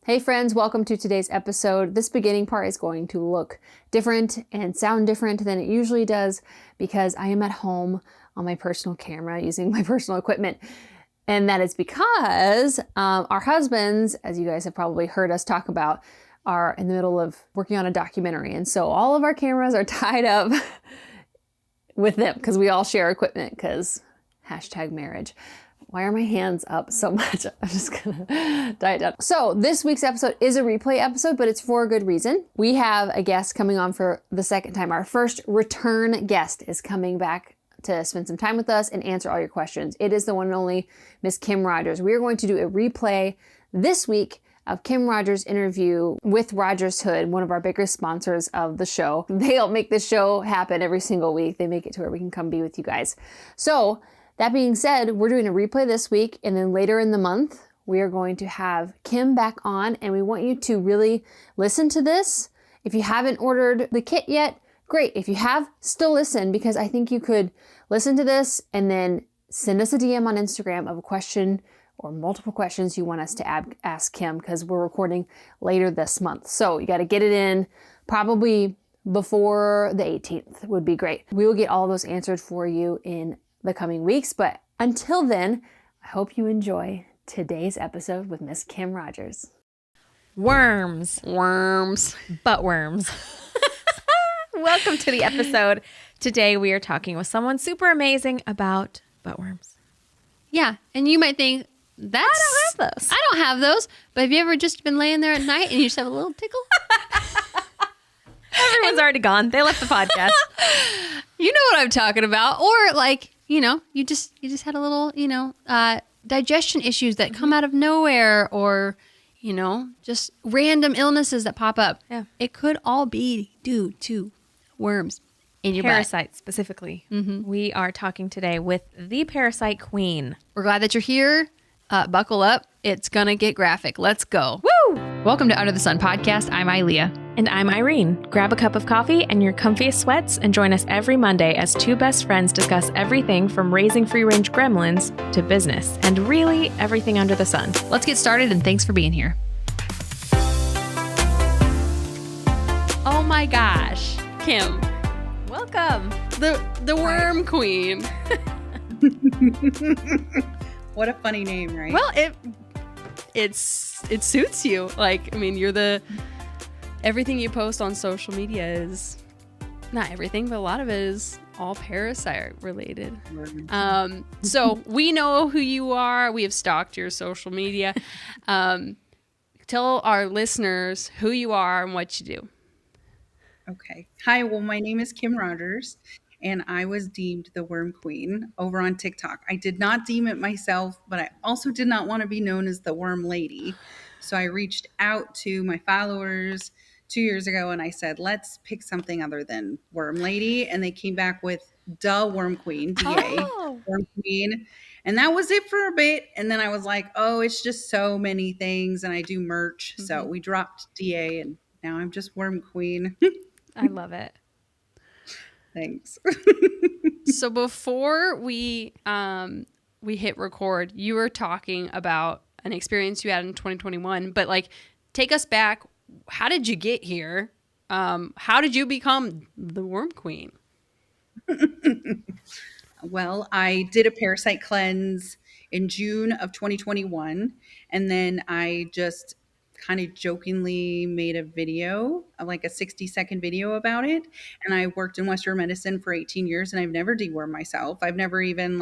Hey friends, welcome to today's episode. This beginning part is going to look different and sound different than it usually does because I am at home on my personal camera using my personal equipment. And that is because our husbands, as you guys have probably heard us talk about, are in the middle of working on a documentary. And so all of our cameras are tied up with them because we all share equipment because #marriage. Why are my hands up so much? I'm just gonna die down. So this week's episode is a replay episode, but it's for a good reason. We have a guest coming on for the second time. Our first return guest is coming back to spend some time with us and answer all your questions. It is the one and only Miss Kim Rogers. We are going to do a replay this week of Kim Rogers' interview with Rogers Hood, one of our biggest sponsors of the show. They help make this show happen every single week. They make it to where we can come be with you guys. So that being said, we're doing a replay this week, and then later in the month, we are going to have Kim back on, and we want you to really listen to this. If you haven't ordered the kit yet, great. If you have, still listen, because I think you could listen to this and then send us a DM on Instagram of a question or multiple questions you want us to ask Kim, because we're recording later this month. So you got to get it in probably before the 18th would be great. We will get all those answered for you in the coming weeks. But until then, I hope you enjoy today's episode with Miss Kim Rogers. Worms. Butt worms. Welcome to the episode. Today we are talking with someone super amazing about butt worms. Yeah, and you might think, I don't have those. I don't have those. But have you ever just been laying there at night and you just have a little tickle? Everyone's already gone. They left the podcast. You know what I'm talking about. Or like, you just had a little, digestion issues that come out of nowhere, or, just random illnesses that pop up. Yeah. It could all be due to worms in your Parasites specifically. Mm-hmm. We are talking today with the parasite queen. We're glad that you're here. Buckle up. It's going to get graphic. Let's go. Woo! Welcome to Under the Sun Podcast. I'm Ilea. And I'm Irene. Grab a cup of coffee and your comfiest sweats and join us every Monday as two best friends discuss everything from raising free-range gremlins to business and really everything under the sun. Let's get started, and thanks for being here. Oh my gosh, Kim. Welcome. The worm queen. What a funny name, right? Well, it suits you. Like, I mean, everything you post on social media is, not everything, but a lot of it is all parasite related. So we know who you are. We have stalked your social media. Tell our listeners who you are and what you do. Okay. Hi, well, my name is Kim Rogers, and I was deemed the worm queen over on TikTok. I did not deem it myself, but I also did not want to be known as the worm lady. So I reached out to my followers 2 years ago, and I said, let's pick something other than worm lady. And they came back with the worm queen, DA, worm queen. And that was it for a bit. And then I was like, oh, it's just so many things. And I do merch. Mm-hmm. So we dropped DA, and now I'm just worm queen. I love it. Thanks. So before we hit record, you were talking about an experience you had in 2021, but like, take us back. How did you get here? How did you become the worm queen? Well, I did a parasite cleanse in June of 2021, and then I just kind of jokingly made a video, like a 60-second video about it. And I worked in Western medicine for 18 years, and I've never dewormed myself. I've never even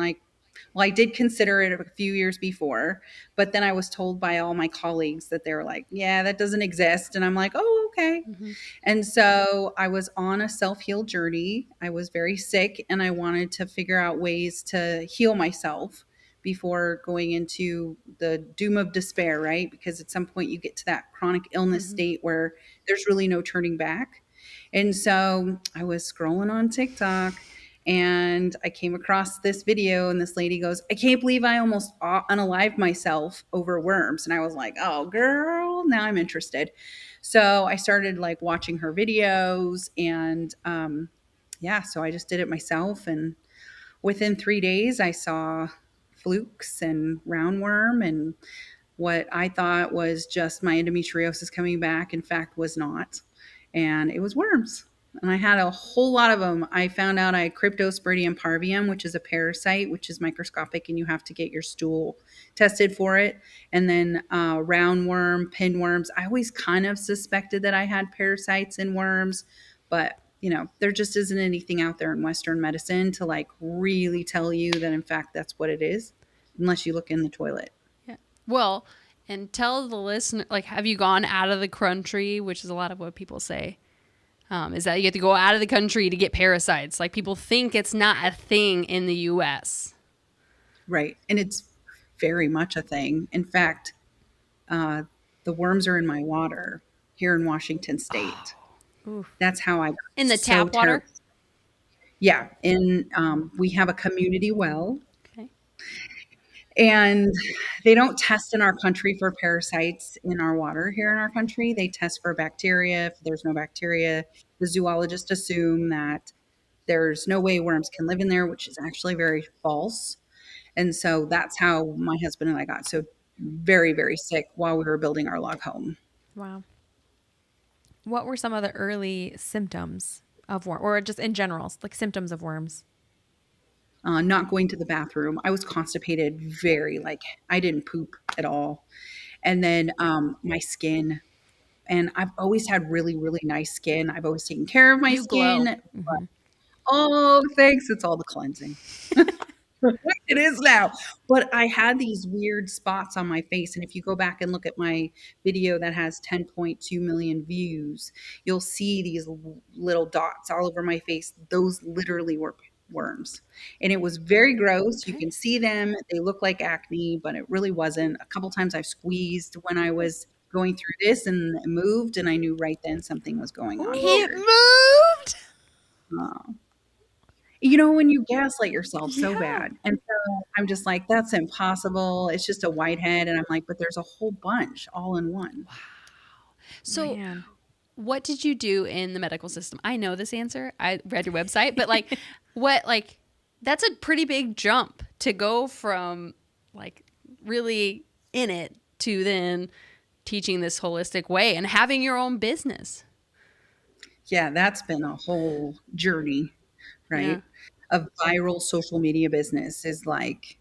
I did consider it a few years before, but then I was told by all my colleagues that they were like, yeah, that doesn't exist. And I'm like, oh, okay. Mm-hmm. And so I was on a self-heal journey. I was very sick, and I wanted to figure out ways to heal myself before going into the doom of despair, right? Because at some point you get to that chronic illness state where there's really no turning back. And so I was scrolling on TikTok, and I came across this video, and this lady goes, I can't believe I almost unalived myself over worms. And I was like, oh girl, now I'm interested. So I started watching her videos, and so I just did it myself. And within 3 days I saw flukes and roundworm and what I thought was just my endometriosis coming back, in fact, was not. And it was worms. And I had a whole lot of them. I found out I had Cryptosporidium parvium, which is a parasite, which is microscopic, and you have to get your stool tested for it. And then roundworm, pinworms. I always kind of suspected that I had parasites in worms, but there just isn't anything out there in Western medicine to like really tell you that in fact that's what it is, unless you look in the toilet. Yeah. Well, and tell the listener, like, have you gone out of the country, which is a lot of what people say, is that you have to go out of the country to get parasites. Like, people think it's not a thing in the U.S. Right. And it's very much a thing. In fact, the worms are in my water here in Washington State. Oh. That's how I got in the so tap water? Yeah. We have a community well. Okay. And they don't test in our country for parasites in our water here in our country. They test for bacteria. If there's no bacteria, the zoologists assume that there's no way worms can live in there, which is actually very false. And so that's how my husband and I got so very, very sick while we were building our log home. Wow. What were some of the early symptoms of worm, or just in general, like symptoms of worms? Not going to the bathroom. I was constipated, I didn't poop at all. And then my skin, and I've always had really, really nice skin. I've always taken care of my skin. Glow. But, oh, thanks. It's all the cleansing. It is now. But I had these weird spots on my face. And if you go back and look at my video that has 10.2 million views, you'll see these little dots all over my face. Those literally were worms. And it was very gross. You can see them. They look like acne, but it really wasn't. A couple times I've squeezed when I was going through this and it moved, and I knew right then something was going on. It moved? When you gaslight yourself so bad. And so I'm just like, that's impossible. It's just a whitehead. And I'm like, but there's a whole bunch all in one. Wow. So what did you do in the medical system? I know this answer. I read your website, but that's a pretty big jump to go from like really in it to then teaching this holistic way and having your own business. Yeah, that's been a whole journey, right? Yeah. A viral social media business is like,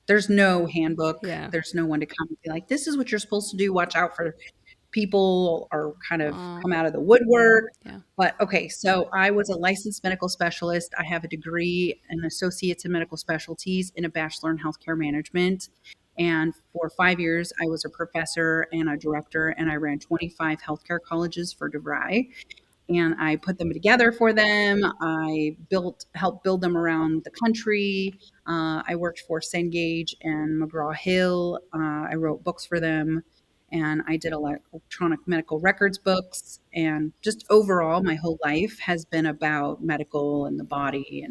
there's no handbook. Yeah. There's no one to come and be like, this is what you're supposed to do. Watch out for people are kind of come out of the woodwork. Yeah. But okay, so I was a licensed medical specialist. I have a degree, an associate's in medical specialties, and a bachelor in healthcare management. And for 5 years, I was a professor and a director, and I ran 25 healthcare colleges for DeVry. And I put them together for them. I helped build them around the country. I worked for Cengage and McGraw-Hill. I wrote books for them. And I did electronic medical records books. And just overall, my whole life has been about medical and the body.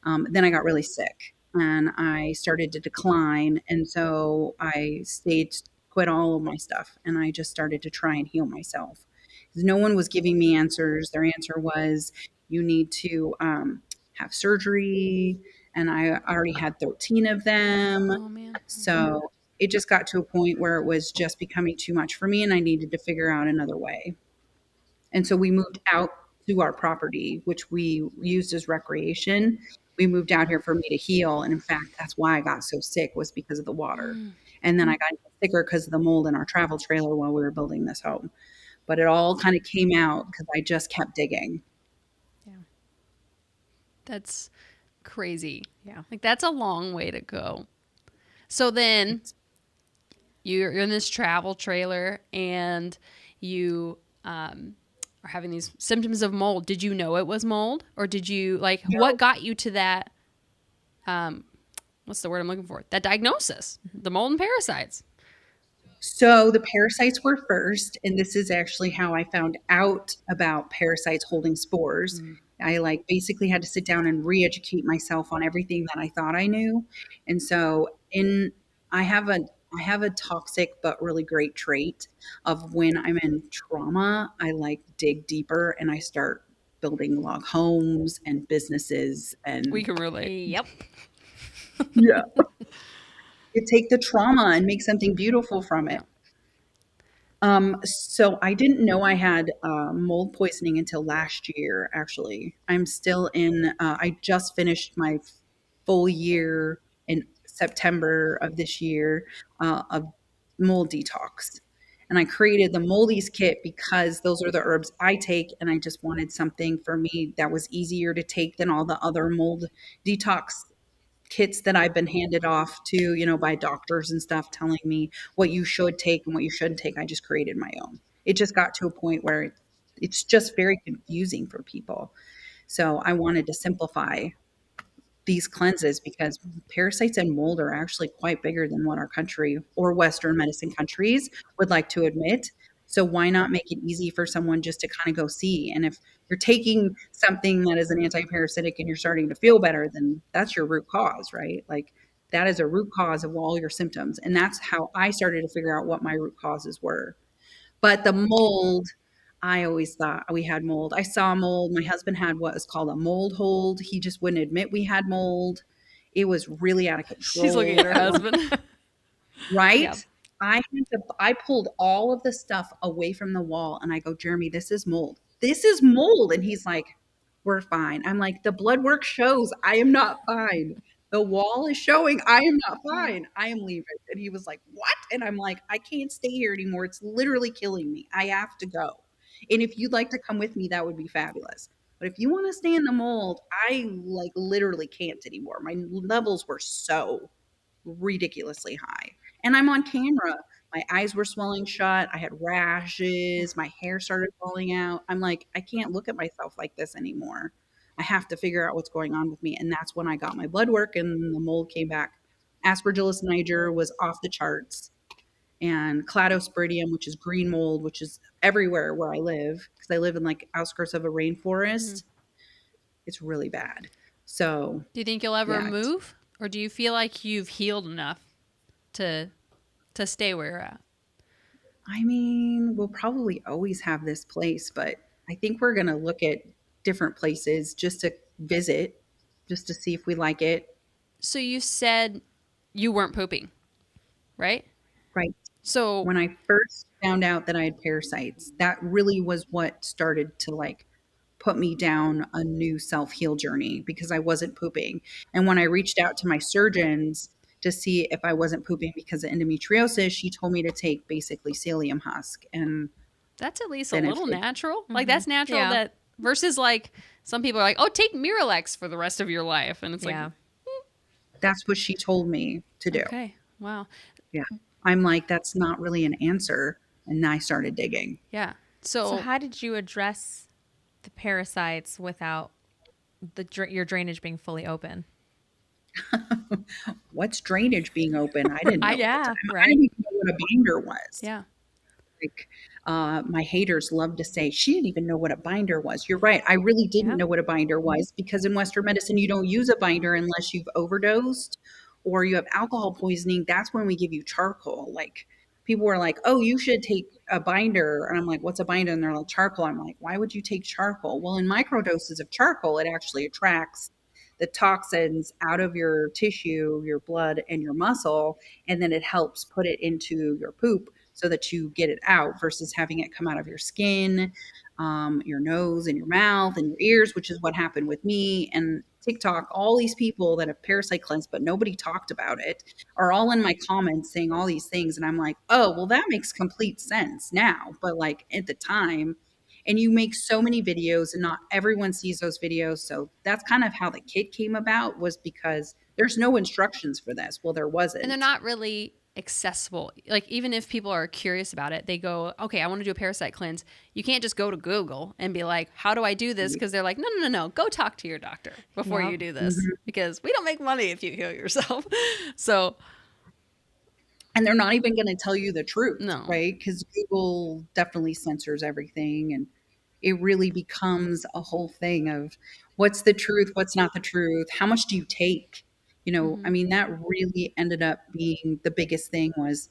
And then I got really sick and I started to decline. And so I quit all of my stuff. And I just started to try and heal myself. Because no one was giving me answers. Their answer was, you need to have surgery. And I already had 13 of them. Oh, man. So it just got to a point where it was just becoming too much for me and I needed to figure out another way. And so we moved out to our property, which we used as recreation. We moved out here for me to heal. And in fact, that's why I got so sick, was because of the water. And then I got sicker because of the mold in our travel trailer while we were building this home. But it all kind of came out because I just kept digging. Yeah. That's crazy. Yeah. Like, that's a long way to go. So then you're in this travel trailer and you are having these symptoms of mold. Did you know it was mold, or did you what got you to that? What's the word I'm looking for? That diagnosis, the mold and parasites. So the parasites were first, and this is actually how I found out about parasites holding spores. I basically had to sit down and re-educate myself on everything that I thought I knew. And so I have a toxic but really great trait of when I'm in trauma, I dig deeper and I start building log homes and businesses. And we can relate. Yep. Yeah. You take the trauma and make something beautiful from Yeah. it. So I didn't know I had mold poisoning until last year, actually. I'm still I just finished my full year in September of this year of mold detox. And I created the Moldies kit because those are the herbs I take. And I just wanted something for me that was easier to take than all the other mold detox kits that I've been handed off to, by doctors and stuff telling me what you should take and what you shouldn't take. I just created my own. It just got to a point where it's just very confusing for people. So I wanted to simplify these cleanses because parasites and mold are actually quite bigger than what our country or Western medicine countries would like to admit. So why not make it easy for someone just to kind of go see? And if you're taking something that is an anti-parasitic and you're starting to feel better, then that's your root cause, right? Like that is a root cause of all your symptoms. And that's how I started to figure out what my root causes were. But the mold, I always thought we had mold. I saw mold. My husband had what is called a mold hold. He just wouldn't admit we had mold. It was really out of She's looking control. at her husband. Right? Yeah. I pulled all of the stuff away from the wall and I go, Jeremy, this is mold. This is mold. And he's like, we're fine. I'm like, the blood work shows I am not fine. The wall is showing I am not fine. I am leaving. And he was like, what? And I'm like, I can't stay here anymore. It's literally killing me. I have to go. And if you'd like to come with me, that would be fabulous. But if you want to stay in the mold, I like literally can't anymore. My levels were so ridiculously high. And I'm on camera. My eyes were swelling shut. I had rashes. My hair started falling out. I'm like, I can't look at myself like this anymore. I have to figure out what's going on with me. And that's when I got my blood work and the mold came back. Aspergillus niger was off the charts. And cladosporidium, which is green mold, which is everywhere where I live, because I live in like outskirts of a rainforest. It's really bad. So Do you think you'll ever yeah, move, or do you feel like you've healed enough to stay where you're at? I mean, we'll probably always have this place, but I think we're going to look at different places just to visit, just to see if we like it. So you said you weren't pooping, right? Right. So When I first found out that I had parasites, that really was what started to like put me down a new self heal journey because I wasn't pooping. And when I reached out to my surgeons to see if I wasn't pooping because of endometriosis, she told me to take basically psyllium husk. And that's at least a then little natural. Like Mm-hmm. that's natural. Yeah. That versus like some people are like, oh, take Miralax for the rest of your life, and it's like, Yeah. that's what she told me to do. okay, wow, Yeah. I'm like, that's not really an answer. And I started digging. yeah. So how did you address the parasites without your drainage being fully open? What's drainage being open? I didn't know. At the Yeah, time. I right. didn't even know what a binder was. Yeah. Like, my haters love to say, she didn't even know what a binder was. You're right. I really didn't Yeah. know what a binder was because in Western medicine, you don't use a binder unless you've overdosed or you have alcohol poisoning. That's when we give you charcoal. Like people were like, oh, you should take a binder. And I'm like, what's a binder? And they're like, charcoal. I'm like, why would you take charcoal? Well, in microdoses of charcoal, it actually attracts the toxins out of your tissue, your blood, and your muscle, and then it helps put it into your poop so that you get it out versus having it come out of your skin, your nose, and your mouth, and your ears, which is what happened with me. And TikTok, all these people that have parasite cleansed, but nobody talked about it, are all in my comments saying all these things. And I'm like, oh, well, that makes complete sense now. But like at the time, and you make so many videos and not everyone sees those videos. So that's kind of how the kit came about, was because there's no instructions for this. Well, there wasn't. And they're not really accessible. Like even if people are curious about it, they go, okay, I want to do a parasite cleanse. You can't just go to Google and be like, how do I do this? Because they're like, no. Go talk to your doctor before Yep. you do this because we don't make money if you heal yourself. So and they're not even going to tell you the truth, No. right? Because Google definitely censors everything, and it really becomes a whole thing of what's the truth, what's not the truth, how much do you take? I mean, that really ended up being the biggest thing. Was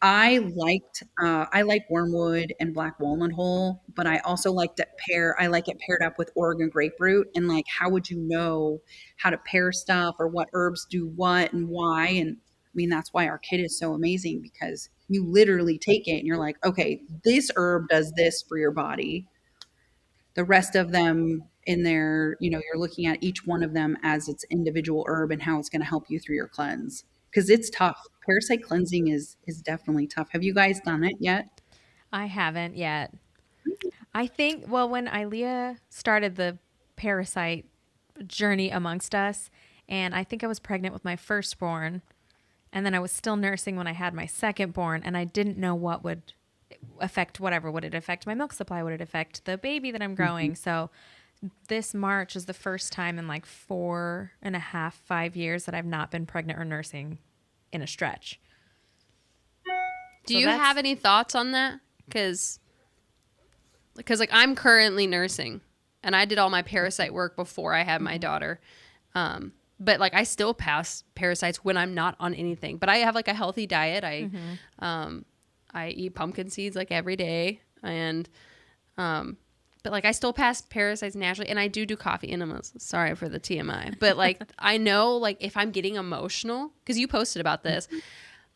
I like wormwood and black walnut hull, but I also I like it paired up with Oregon grapefruit. And like, how would you know how to pair stuff or what herbs do what and why? And mean, that's why our kit is so amazing, because you literally take it and you're like, okay, this herb does this for your body. The rest of them in there, you know, you're looking at each one of them as its individual herb and how it's going to help you through your cleanse. Because it's tough. Parasite cleansing is definitely tough. Have you guys done it yet? I haven't yet. I think, well, when Ilea started the parasite journey amongst us, and I think I was pregnant with my firstborn, and then I was still nursing when I had my secondborn, and I didn't know what would affect whatever. Would it affect my milk supply? Would it affect the baby that I'm growing? Mm-hmm. So this March is the first time in like 4.5, 5 years that I've not been pregnant or nursing in a stretch. Do you have any thoughts on that? Because like I'm currently nursing, and I did all my parasite work before I had my daughter. But like I still pass parasites when I'm not on anything. But I have like a healthy diet. I eat pumpkin seeds like every day, and but like I still pass parasites naturally, and I do coffee enemas. Sorry for the TMI, but like I know like if I'm getting emotional, because you posted about this,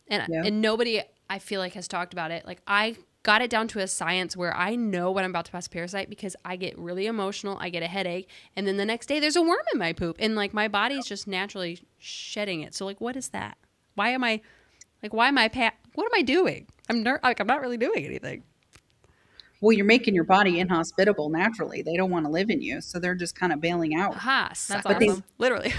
and nobody I feel like has talked about it. Like I got it down to a science where I know when I'm about to pass a parasite, because I get really emotional, I get a headache, and then the next day there's a worm in my poop, and like my body's just naturally shedding it. So like, what is that? What am I doing? I'm not really doing anything. Well, you're making your body inhospitable naturally. They don't want to live in you, so they're just kind of bailing out. Aha, that's awesome. Literally.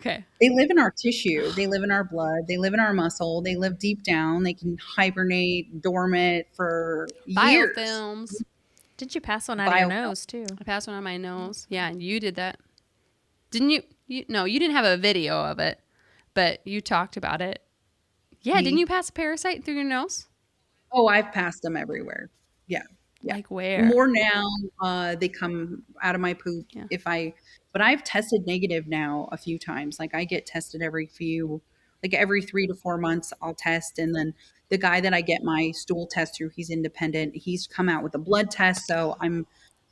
Okay. They live in our tissue. They live in our blood. They live in our muscle. They live deep down. They can hibernate, dormant for years. Biofilms. Didn't you pass one out of your nose too? I passed one out of my nose. Yeah, and you did that. Didn't you? No, you didn't have a video of it, but you talked about it. Yeah, didn't you pass a parasite through your nose? Oh, I've passed them everywhere. Yeah. Like where? More now. They come out of my poop but I've tested negative now a few times. Like I get tested every 3 to 4 months I'll test. And then the guy that I get my stool test through, he's independent. He's come out with a blood test. So I'm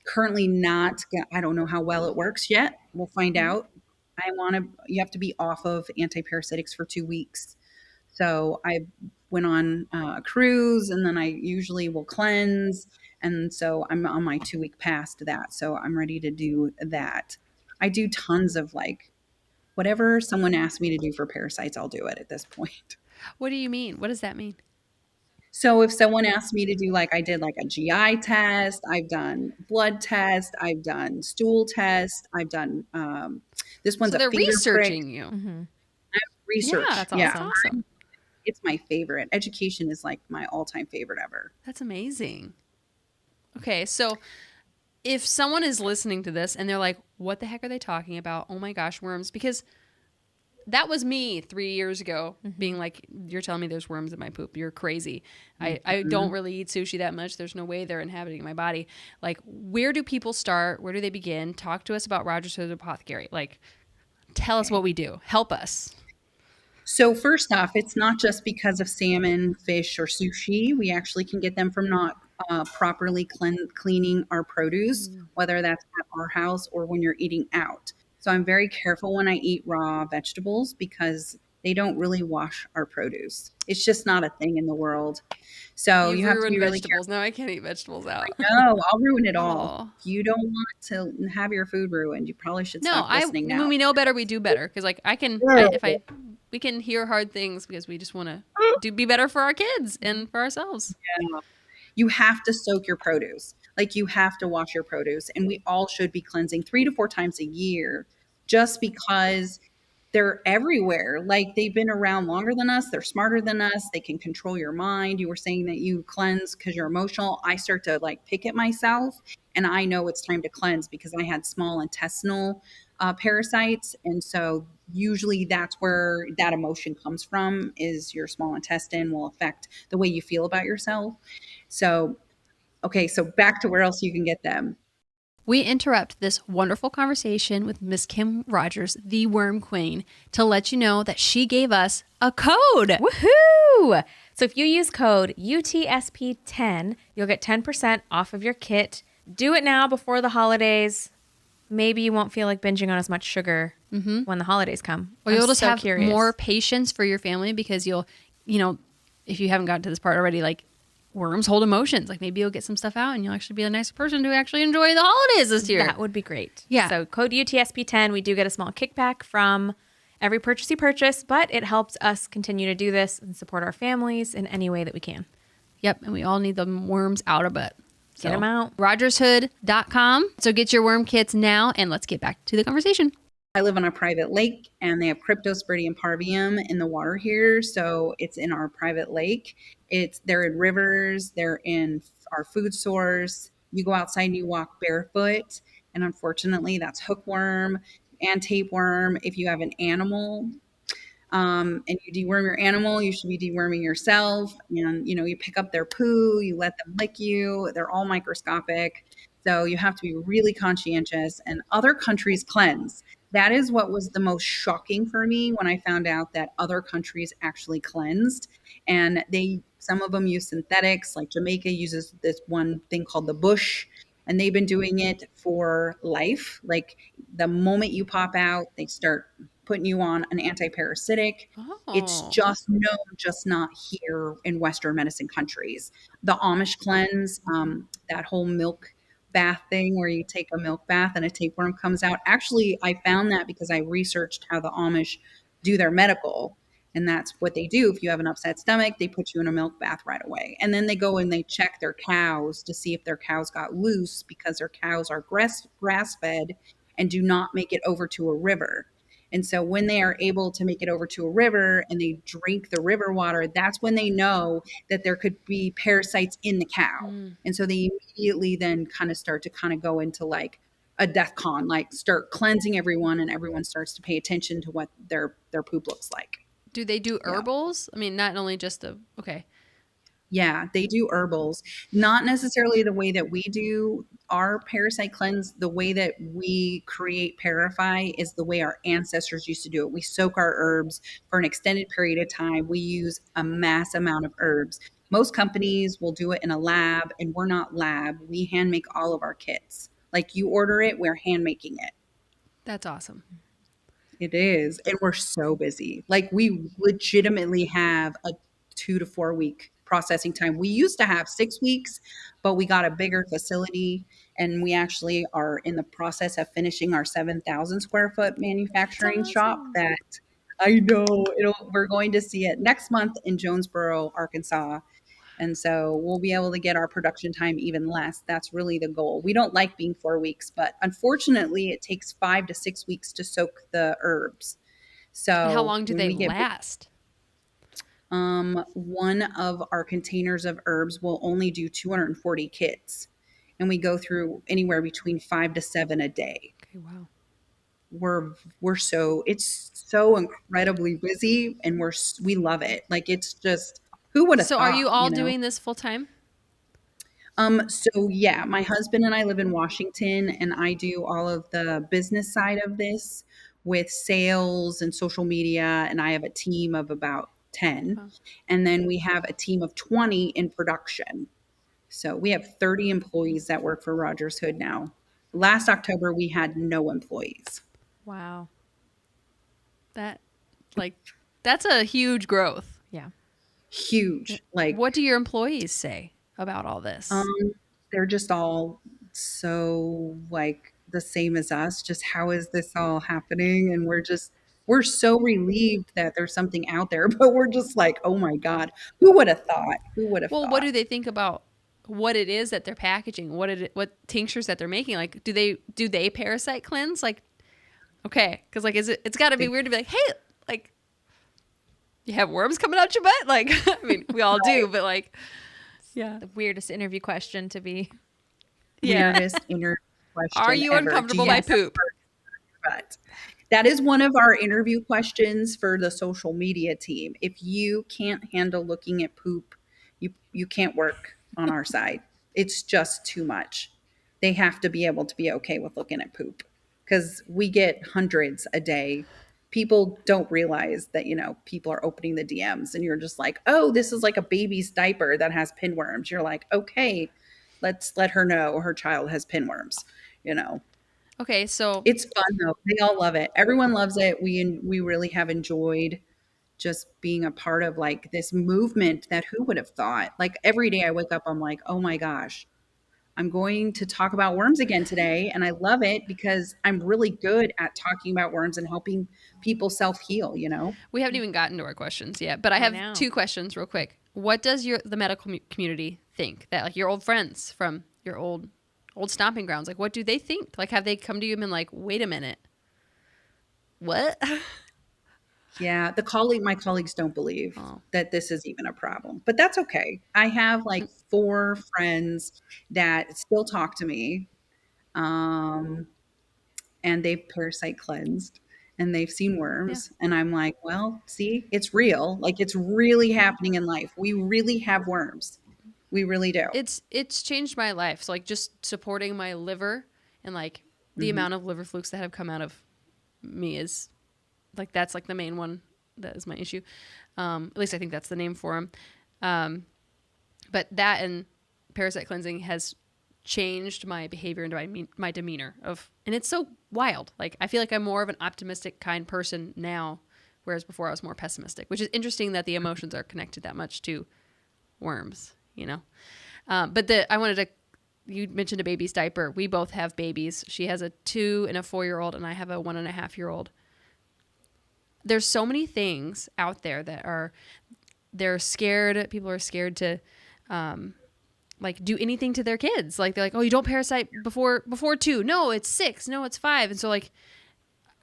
currently I don't know how well it works yet. We'll find out. You have to be off of antiparasitics for 2 weeks. So I went on a cruise, and then I usually will cleanse. And so I'm on my 2-week pass to that. So I'm ready to do that. I do tons of like whatever someone asks me to do for parasites, I'll do it at this point. What do you mean? What does that mean? So if someone asks me to do, like I did like a GI test, I've done blood test, I've done stool test, I've done this one's so they're researching prick. You. Mm-hmm. Research. Yeah, that's awesome. It's my favorite. Education is like my all-time favorite ever. That's amazing. Okay, so if someone is listening to this and they're like, what the heck are they talking about? Oh my gosh, worms. Because that was me 3 years ago, being like, you're telling me there's worms in my poop. You're crazy. I don't really eat sushi that much. There's no way they're inhabiting my body. Like, where do people start? Where do they begin? Talk to us about Rogers Hood Apothecary. Like, tell us what we do. Help us. So first off, it's not just because of salmon, fish, or sushi. We actually can get them from not properly cleaning our produce, whether that's at our house or when you're eating out. So I'm very careful when I eat raw vegetables, because they don't really wash our produce. It's just not a thing in the world. So you have to be really vegetables. Now I can't eat vegetables out. No, I'll ruin it all. If you don't want to have your food ruined, you probably should stop listening now. When we know better, we do better. Because like we can hear hard things because we just want to be better for our kids and for ourselves. Yeah. You have to soak your produce. Like you have to wash your produce, and we all should be cleansing 3 to 4 times a year, just because they're everywhere. Like they've been around longer than us. They're smarter than us. They can control your mind. You were saying that you cleanse because you're emotional. I start to like pick at myself, and I know it's time to cleanse because I had small intestinal parasites. And so usually that's where that emotion comes from, is your small intestine will affect the way you feel about yourself. So, okay, so back to where else you can get them. We interrupt this wonderful conversation with Miss Kim Rogers, the Worm Queen, to let you know that she gave us a code. Woohoo! So if you use code UTSP10, you'll get 10% off of your kit. Do it now before the holidays. maybe you won't feel like binging on as much sugar when the holidays come. Or I'm you'll just so have curious. more patience for your family because you'll, you know, if you haven't gotten to this part already, like worms hold emotions. Like maybe you'll get some stuff out and you'll actually be a nicer person to actually enjoy the holidays this year. That would be great. Yeah. So code UTSP10. We do get a small kickback from every purchase you purchase, but it helps us continue to do this and support our families in any way that we can. Yep. And we all need the worms out of it. Get them out. RogersHood.com. So get your worm kits now and let's get back to the conversation. I live on a private lake and they have Cryptosporidium parvium in the water here. So it's in our private lake. They're in rivers, they're in our food source. You go outside and you walk barefoot. And unfortunately, that's hookworm and tapeworm. If you have an animal, and you deworm your animal, you should be deworming yourself. And, you know, you pick up their poo, you let them lick you. They're all microscopic. So you have to be really conscientious. And other countries cleanse. That is what was the most shocking for me when I found out that other countries actually cleansed. And some of them use synthetics, like Jamaica uses this one thing called the bush. And they've been doing it for life. Like the moment you pop out, they start putting you on an anti-parasitic. It's just known, just not here in Western medicine countries. The Amish cleanse, that whole milk bath thing where you take a milk bath and a tapeworm comes out. Actually, I found that because I researched how the Amish do their medical. And that's what they do. If you have an upset stomach, they put you in a milk bath right away. And then they go and they check their cows to see if their cows got loose because their cows are grass fed and do not make it over to a river. And so when they are able to make it over to a river and they drink the river water, that's when they know that there could be parasites in the cow. And so they immediately then kind of start to kind of go into like a death con, like start cleansing everyone and everyone starts to pay attention to what their poop looks like. Do they do herbals? I mean, not only just okay. Yeah, they do herbals. Not necessarily the way that we do our parasite cleanse. The way that we create Parify is the way our ancestors used to do it. We soak our herbs for an extended period of time. We use a mass amount of herbs. Most companies will do it in a lab, and we're not lab. We hand make all of our kits. Like you order it, we're hand making it. That's awesome. It is. And we're so busy. Like we legitimately have a 2 to 4 week processing time. We used to have 6 weeks, but we got a bigger facility and we actually are in the process of finishing our 7,000 square foot manufacturing shop that I know we're going to see it next month in Jonesboro, Arkansas. And so we'll be able to get our production time even less. That's really the goal. We don't like being 4 weeks, but unfortunately it takes 5 to 6 weeks to soak the herbs. So and how long do they last? One of our containers of herbs will only do 240 kits, and we go through anywhere between 5 to 7 a day. Okay, wow. It's so incredibly busy, and we love it. Like it's just who would have thought? So are you all doing this full time? So yeah, my husband and I live in Washington, and I do all of the business side of this with sales and social media, and I have a team of about 10. Wow. And then we have a team of 20 in production. So we have 30 employees that work for Rogers Hood now. Last October, we had no employees. Wow. That's a huge growth. Yeah. Huge. Like, what do your employees say about all this? They're just all so like the same as us. Just how is this all happening? And we're so relieved that there's something out there, but we're just like, oh my God, who would have thought? Well, what do they think about what it is that they're packaging? What tinctures that they're making? Like, do they parasite cleanse? Like, okay. Cause like, it's gotta be weird to be like, hey, like you have worms coming out your butt? Like, I mean, we all do, but like, yeah. The weirdest interview question to be. Weirdest interview question. Are you ever. uncomfortable by poop? But that is one of our interview questions for the social media team. If you can't handle looking at poop, you can't work on our side. It's just too much. They have to be able to be okay with looking at poop because we get hundreds a day. People don't realize that, people are opening the DMs and you're just like, oh, this is like a baby's diaper that has pinworms. You're like, okay, let's let her know her child has pinworms, Okay, so It's fun though. They all love it. Everyone loves it. We really have enjoyed just being a part of like this movement that who would have thought? Like every day I wake up, I'm like, oh my gosh, I'm going to talk about worms again today. And I love it because I'm really good at talking about worms and helping people self heal, you know? we haven't even gotten to our questions yet, but I have know. 2 questions real quick. What does the medical community think? That like your old friends from your old stomping grounds, like what do they think? Like have they come to you and been like, wait a minute, what? Yeah, my colleagues don't believe Oh. that this is even a problem, but that's okay. I have like 4 friends that still talk to me, um, and they've parasite cleansed and they've seen Yeah. worms, and I'm like, well, see, it's real. Like it's really happening in life. We really have worms. We really do. It's changed my life. So like just supporting my liver and like the Mhm. amount of liver flukes that have come out of me is like that's like the main one that is my issue. At least I think that's the name for them. But that and parasite cleansing has changed my behavior and my demeanor of, and it's so wild. Like I feel like I'm more of an optimistic, kind person now, whereas before I was more pessimistic. Which is interesting that the emotions are connected that much to worms, you know. But I wanted to. You mentioned a baby's diaper. We both have babies. She has a 2 and a 4-year-old, and I have a 1.5-year-old. There's so many things out there that they're scared. People are scared to like do anything to their kids. Like they're like, oh, you don't parasite before 2. No, it's 6. No, it's 5. And so like,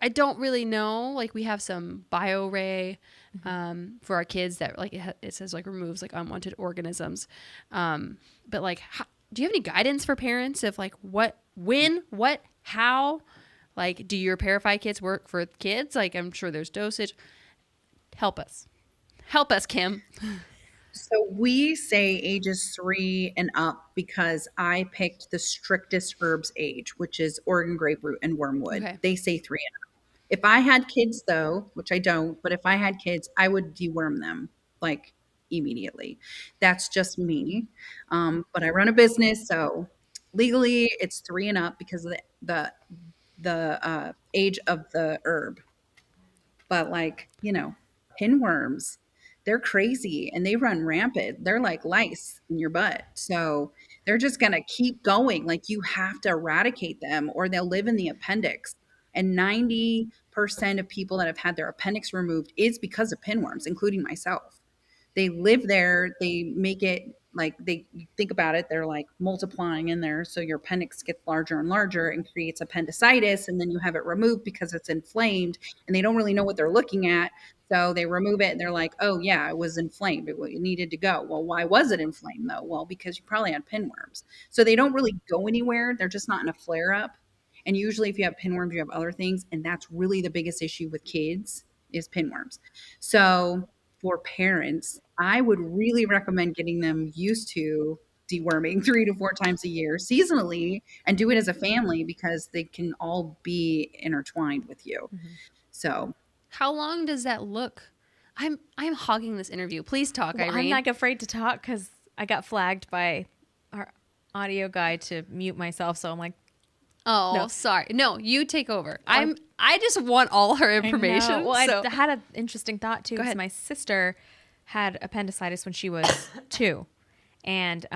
I don't really know. Like we have some BioRay for our kids that like it says like removes like unwanted organisms. But like, do you have any guidance for parents of like how? Like, do your Parafy kits work for kids? Like, I'm sure there's dosage. Help us, Kim. So we say ages 3 and up because I picked the strictest herbs age, which is Oregon graperoot and wormwood. Okay. They say 3 and up. If I had kids though, which I don't, but if I had kids, I would deworm them like immediately. That's just me. But I run a business, so legally it's 3 and up because of the age of the herb. But like, you know, pinworms, they're crazy and they run rampant. They're like lice in your butt. So they're just going to keep going. Like you have to eradicate them or they'll live in the appendix. And 90% of people that have had their appendix removed is because of pinworms, including myself. They live there, they make it like they think about it, they're like multiplying in there. So your appendix gets larger and larger and creates appendicitis. And then you have it removed because it's inflamed and they don't really know what they're looking at. So they remove it and they're like, oh, yeah, it was inflamed. It needed to go. Well, why was it inflamed though? Well, because you probably had pinworms. So they don't really go anywhere. They're just not in a flare up. And usually, if you have pinworms, you have other things. And that's really the biggest issue with kids is pinworms. So for parents, I would really recommend getting them used to deworming 3 to 4 times a year seasonally and do it as a family because they can all be intertwined with you. Mm-hmm. So How long does that look? I'm hogging this interview. Please talk, Well, Irene. I'm not afraid to talk because I got flagged by our audio guy to mute myself. So I'm like, Oh, No. sorry. No, you take over. I just want all her information. I know. Well, so I had an interesting thought too. Go ahead. Because my sister had appendicitis when she was 2, and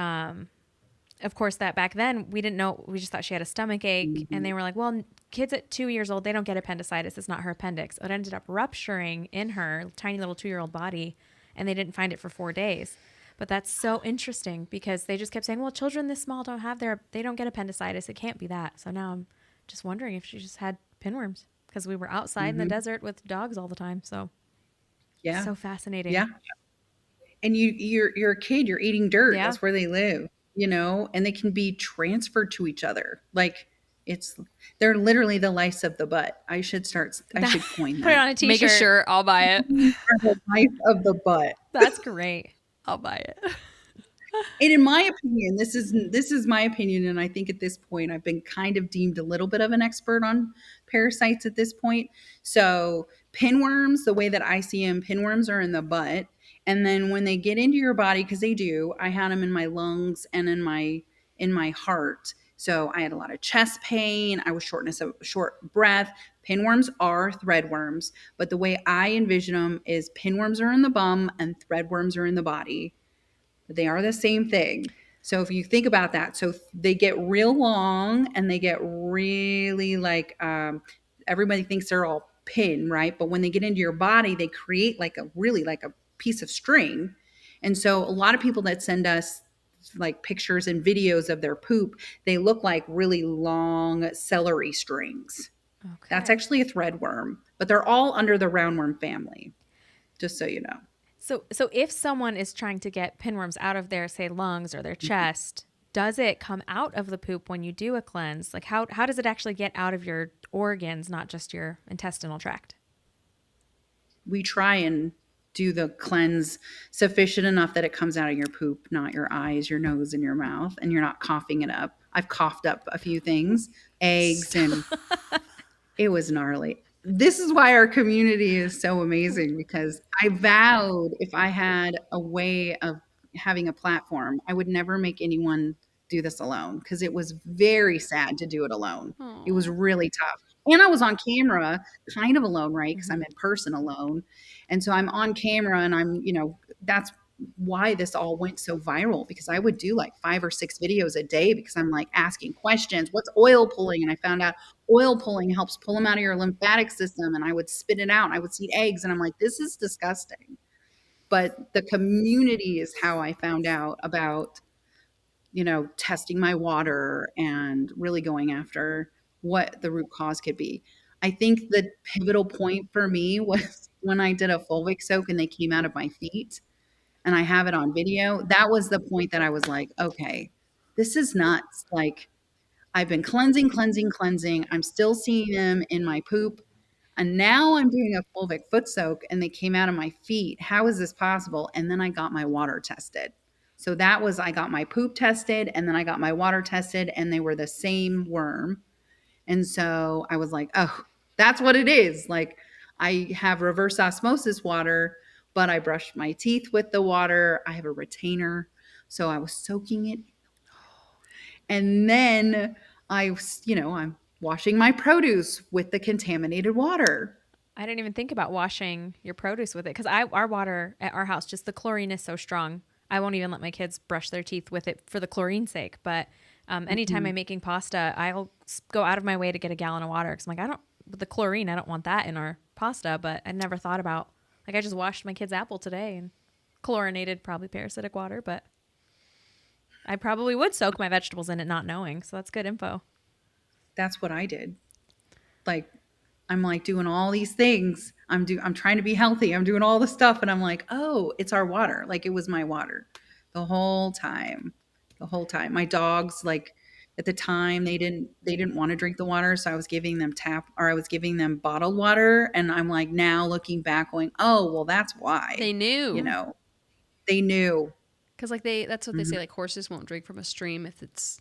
of course that back then we didn't know. We just thought she had a stomach ache, and they were like, "Well, kids at 2 years old they don't get appendicitis. It's not her appendix." It ended up rupturing in her tiny little 2-year-old body, and they didn't find it for 4 days. But that's so interesting because they just kept saying, well, children this small they don't get appendicitis. It can't be that. So now I'm just wondering if she just had pinworms because we were outside in the desert with dogs all the time. So yeah, so fascinating. yeah. And you're a kid. You're eating dirt. Yeah. That's where they live. You know, and they can be transferred to each other. Like they're literally the lice of the butt. I should coin Put it on that. a t-shirt. make a shirt. I'll buy it. The lice of the butt. That's great. I'll buy it. And in my opinion, this is my opinion, and I think at this point I've been kind of deemed a little bit of an expert on parasites at this point. So pinworms, the way that I see them, pinworms are in the butt, and then when they get into your body, because they do, I had them in my lungs and in my heart. So I had a lot of chest pain. I was short breath. Pinworms are threadworms, but the way I envision them is pinworms are in the bum and threadworms are in the body. They are the same thing. So if you think about that, so they get real long and they get really like everybody thinks they're all pin, right? But when they get into your body, they create like a really like a piece of string. And so a lot of people that send us like pictures and videos of their poop, they look like really long celery strings. Okay. That's actually a threadworm, but they're all under the roundworm family, just so you know. So if someone is trying to get pinworms out of their, say, lungs or their chest, does it come out of the poop when you do a cleanse? Like how does it actually get out of your organs, not just your intestinal tract? We try and do the cleanse sufficient enough that it comes out of your poop, not your eyes, your nose, and your mouth, and you're not coughing it up. I've coughed up a few things, eggs, and it was gnarly. This is why our community is so amazing, because I vowed if I had a way of having a platform, I would never make anyone do this alone, because it was very sad to do it alone. It was really tough. And I was on camera kind of alone, right? Because I'm in person alone. And so I'm on camera and that's why this all went so viral, because I would do like 5 or 6 videos a day because I'm like asking questions. What's oil pulling? And I found out oil pulling helps pull them out of your lymphatic system. And I would spit it out. I would see eggs and I'm like, this is disgusting. But the community is how I found out about, testing my water and really going after what the root cause could be. I think the pivotal point for me was when I did a fulvic soak and they came out of my feet, and I have it on video. That was the point that I was like, okay, this is nuts. Like, I've been cleansing, cleansing, cleansing. I'm still seeing them in my poop. And now I'm doing a fulvic foot soak and they came out of my feet. How is this possible? And then I got my water tested. So I got my poop tested and then I got my water tested and they were the same worm. And so I was like, oh, that's what it is. Like, I have reverse osmosis water, but I brushed my teeth with the water. I have a retainer. So I was soaking it. And then I'm washing my produce with the contaminated water. I didn't even think about washing your produce with it because our water at our house, just the chlorine is so strong. I won't even let my kids brush their teeth with it for the chlorine's sake. But anytime I'm making pasta, I'll go out of my way to get a gallon of water because I'm like, with the chlorine, I don't want that in our pasta. But I never thought about, like, I just washed my kid's apple today and chlorinated, probably parasitic water, but I probably would soak my vegetables in it not knowing. So that's good info. That's what I did. Like, I'm like doing all these things. I'm trying to be healthy. I'm doing all the stuff. And I'm like, oh, it's our water. Like, it was my water the whole time. My dogs, like, at the time they didn't want to drink the water. So I was giving them bottled water. And I'm like, now looking back going, oh, well, that's why. They knew. They knew. Because that's what they say, like, horses won't drink from a stream if it's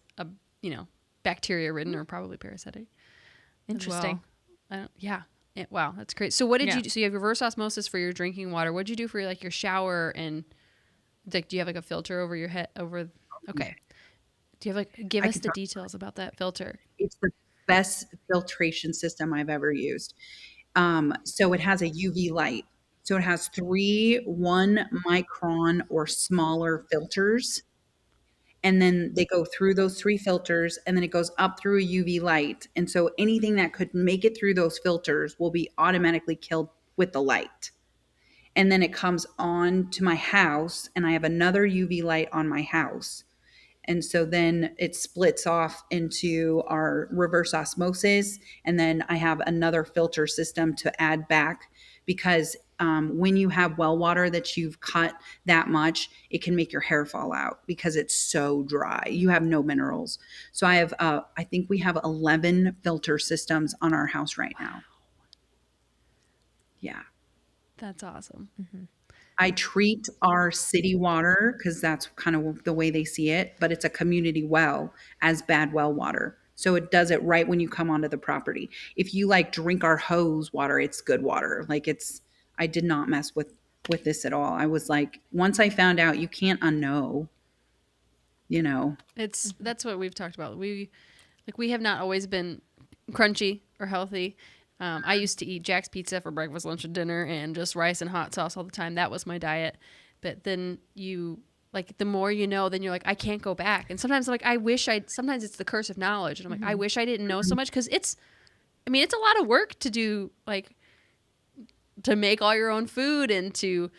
bacteria ridden or probably parasitic. Interesting. Well. Wow, that's great. So what did you do? So you have reverse osmosis for your drinking water. What did you do for your shower? And like, do you have like a filter over your head okay. Do you have give us the details about that filter? It's the best filtration system I've ever used. So it has a UV light. So it has 3 1 micron or smaller filters. And then they go through those 3 filters and then it goes up through a UV light. And so anything that could make it through those filters will be automatically killed with the light. And then it comes on to my house and I have another UV light on my house. And so then it splits off into our reverse osmosis. And then I have another filter system to add back because when you have well water that you've cut that much, it can make your hair fall out because it's so dry. You have no minerals. So I think we have 11 filter systems on our house right now. Yeah. That's awesome. Mm-hmm. I treat our city water because that's kind of the way they see it, but it's a community well as bad well water. So it does it right when you come onto the property. If you drink our hose water, it's good water. I did not mess with this at all. I was like, once I found out you can't unknow, you know. That's what we've talked about. We have not always been crunchy or healthy. I used to eat Jack's Pizza for breakfast, lunch, and dinner, and just rice and hot sauce all the time. That was my diet. But then the more you know, then you're like, I can't go back. And sometimes like sometimes it's the curse of knowledge. And I'm like, I wish I didn't know so much, because it's a lot of work to do, like, to make all your own food and to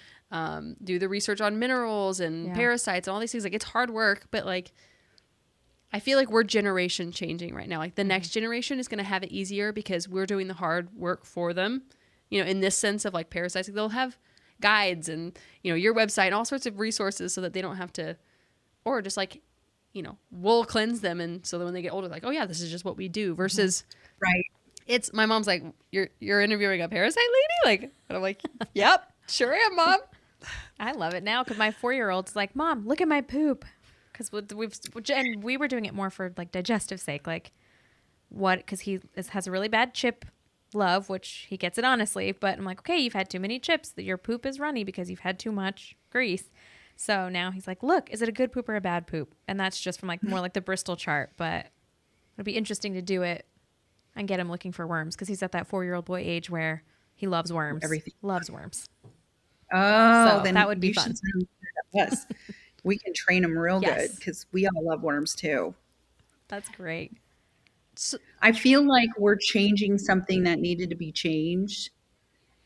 do the research on minerals and parasites and all these things. Like, it's hard work, but like, I feel like we're generation changing right now. Like, the next generation is going to have it easier because we're doing the hard work for them. You know, in this sense of like parasites, like, they'll have guides and, you know, your website and all sorts of resources so that they don't have to, or just like, you know, we'll cleanse them. And so that when they get older, like, oh yeah, this is just what we do, versus Right. it's, my mom's like, you're interviewing a parasite lady? Like, and I'm like, yep, sure am, Mom. I love it now because my 4-year-old's like, Mom, look at my poop. Because we were doing it more for like digestive sake, like because he has a really bad chip love, which he gets it honestly. But I'm like, okay, you've had too many chips. Your poop is runny because you've had too much grease. So now he's like, look, is it a good poop or a bad poop? And that's just from like more like the Bristol chart. But it'll be interesting to do it and get him looking for worms, because he's at that 4-year-old boy age where he loves worms. Everything. Loves worms. Oh, So then that would be you fun. should send them to us. We can train them real Yes. good, because we all love worms too. That's great. So, I feel like we're changing something that needed to be changed.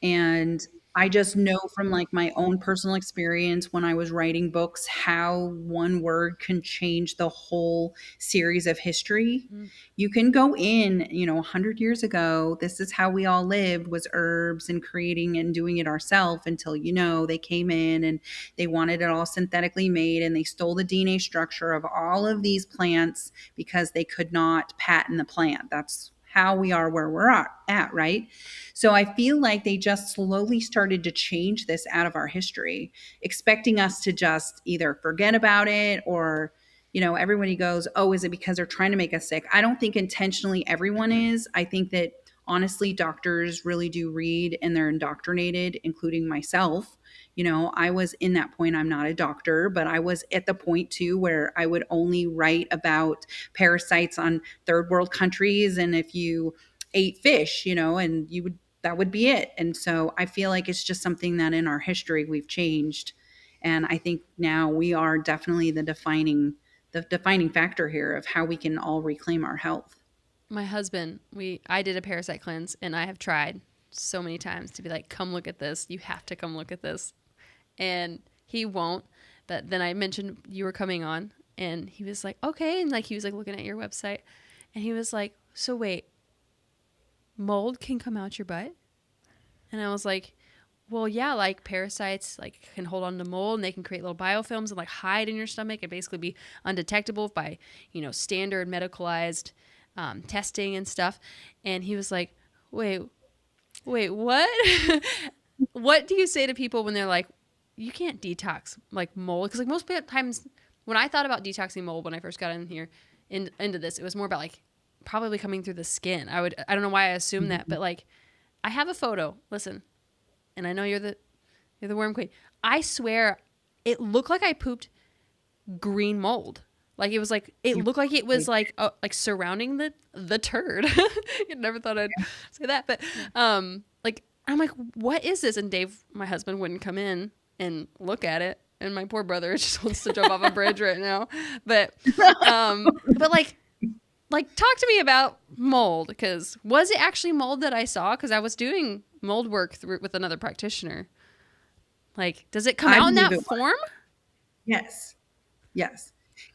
And I just know from like my own personal experience when I was writing books, how one word can change the whole series of history. You can go in, 100 years ago, this is how we all lived, was herbs and creating and doing it ourselves, until, they came in and they wanted it all synthetically made, and they stole the DNA structure of all of these plants because they could not patent the plant. That's how we are where we're at, right? So I feel like they just slowly started to change this out of our history, expecting us to just either forget about it, or, everybody goes, oh, is it because they're trying to make us sick? I don't think intentionally everyone is. I think that honestly, doctors really do read, and they're indoctrinated, including myself. I was in that point. I'm not a doctor, but I was at the point too where I would only write about parasites on third world countries, and if you ate fish, and that would be it. And so I feel like it's just something that in our history we've changed, and I think now we are definitely the defining factor here of how we can all reclaim our health. my husband, I did a parasite cleanse, and I have tried so many times to be like, come look at this. You have to come look at this. And he won't. But then I mentioned you were coming on, and he was like, okay. And like, he was like looking at your website, and he was like, so wait, mold can come out your butt? And I was like, well, yeah, like parasites like can hold on to mold, and they can create little biofilms and like hide in your stomach and basically be undetectable by, standard medicalized testing and stuff. And he was like, wait, what? What do you say to people when they're like, you can't detox like mold? Because like most times when I thought about detoxing mold, when I first got in here into this, it was more about like probably coming through the skin. I don't know why I assumed that, but like I have a photo. Listen, and I know you're the worm queen. I swear, it looked like I pooped green mold. Like it was like it looked like it was like surrounding the turd. I never thought I'd say that, but like I'm like, what is this? And Dave, my husband, wouldn't come in and look at it, and my poor brother just wants to jump off a bridge right now. But like talk to me about mold, because was it actually mold that I saw? Because I was doing mold work with another practitioner. Like, does it come out in that form? Yes.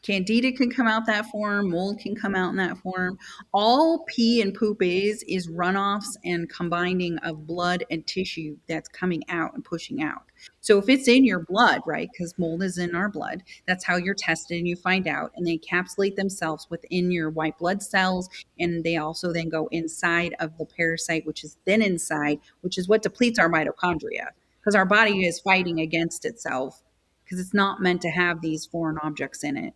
Candida can come out that form. Mold can come out in that form. All pee and poop is runoffs and combining of blood and tissue that's coming out and pushing out. So if it's in your blood, right, because mold is in our blood, that's how you're tested and you find out. And they encapsulate themselves within your white blood cells. And they also then go inside of the parasite, which is then inside, which is what depletes our mitochondria, because our body is fighting against itself, because it's not meant to have these foreign objects in it.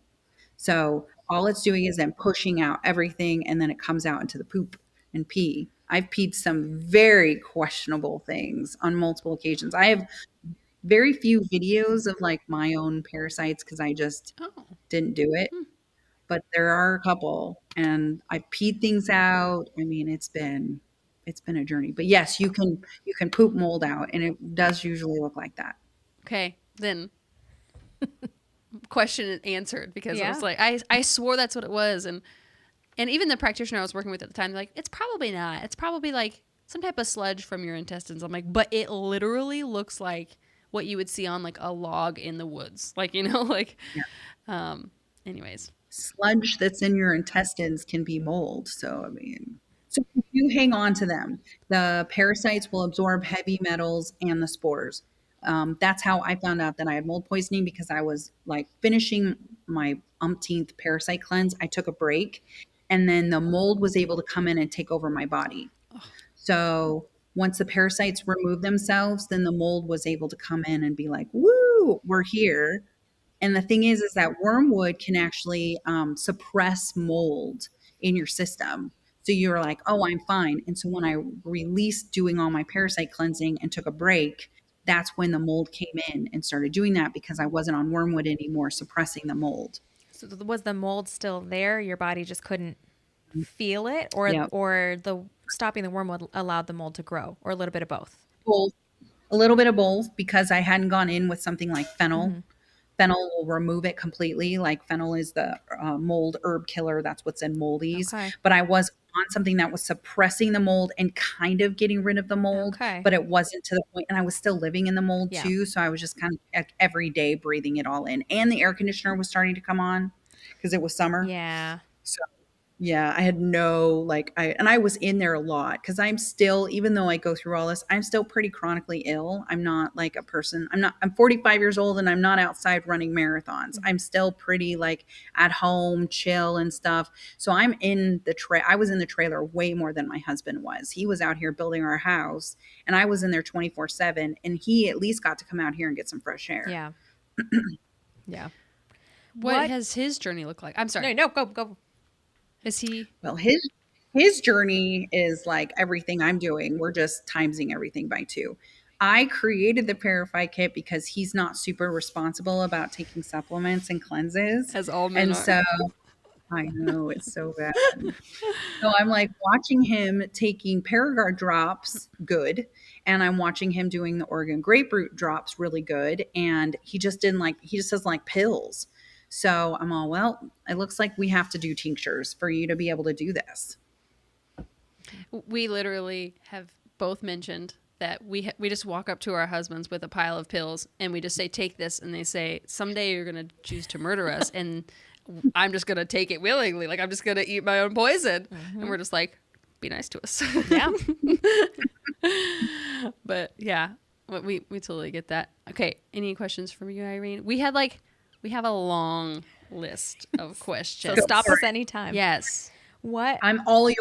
So all it's doing is then pushing out everything, and then it comes out into the poop and pee. I've peed some very questionable things on multiple occasions. I have very few videos of like my own parasites, because I just didn't do it, but there are a couple, and I've peed things out. I mean, it's been a journey. But yes, you can poop mold out, and it does usually look like that. Okay, then question answered, because I Yeah. was like, I swore that's what it was, and even the practitioner I was working with at the time, they're like, it's probably not. It's probably like some type of sludge from your intestines. I'm like, but it literally looks like what you would see on like a log in the woods, like, like. Yeah. Anyways, Sludge that's in your intestines can be mold. So, I mean, so if you hang on to them, the parasites will absorb heavy metals and the spores. That's how I found out that I had mold poisoning, because I was like finishing my umpteenth parasite cleanse. I took a break, and then the mold was able to come in and take over my body. So once the parasites removed themselves, then the mold was able to come in and be like, woo, we're here. And the thing is that wormwood can actually suppress mold in your system. So you're like, oh, I'm fine. And so when I released doing all my parasite cleansing and took a break, that's when the mold came in and started doing that, because I wasn't on wormwood anymore, suppressing the mold. So was the mold still there? Your body just couldn't feel it, or Yeah. the stopping the wormwood allowed the mold to grow, or a little bit of both? Both. A little bit of both, because I hadn't gone in with something like fennel. Mm-hmm. Fennel will remove it completely. Like fennel is the mold herb killer. That's what's in moldies. Okay. But I was on something that was suppressing the mold and kind of getting rid of the mold. Okay. But it wasn't to the point. And I was still living in the mold Yeah. too. So I was just kind of every day breathing it all in. And the air conditioner was starting to come on because it was summer. Yeah. So yeah, I had no I was in there a lot, because I'm still, even though I go through all this, I'm still pretty chronically ill. I'm not like a person. I'm 45 years old, and I'm not outside running marathons. I'm still pretty like at home, chill and stuff. So I'm in the I was in the trailer way more than my husband was. He was out here building our house, and I was in there 24/7, and he at least got to come out here and get some fresh air. Yeah. Yeah. what has his journey looked like? I'm sorry. No, go. Is he? Well, his journey is like everything I'm doing. We're just timesing everything by 2. I created the Parify kit because he's not super responsible about taking supplements and cleanses. As all men And are. so I know it's so bad. So I'm like watching him taking Paragard drops, good. And I'm watching him doing the Oregon grapefruit drops, really good. And he just doesn't like pills. So I'm all, well, it looks like we have to do tinctures for you to be able to do this. We literally have both mentioned that we just walk up to our husbands with a pile of pills, and we just say, take this. And they say, someday you're going to choose to murder us. And I'm just going to take it willingly. Like, I'm just going to eat my own poison. Mm-hmm. And we're just like, be nice to us. Yeah. But yeah, we totally get that. Okay. Any questions from you, Irene? We have a long list of So questions. stop us anytime. Yes. I'm all yours.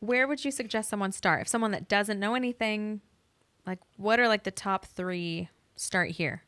Where would you suggest someone start? If someone that doesn't know anything, like what are like the top 3 start here?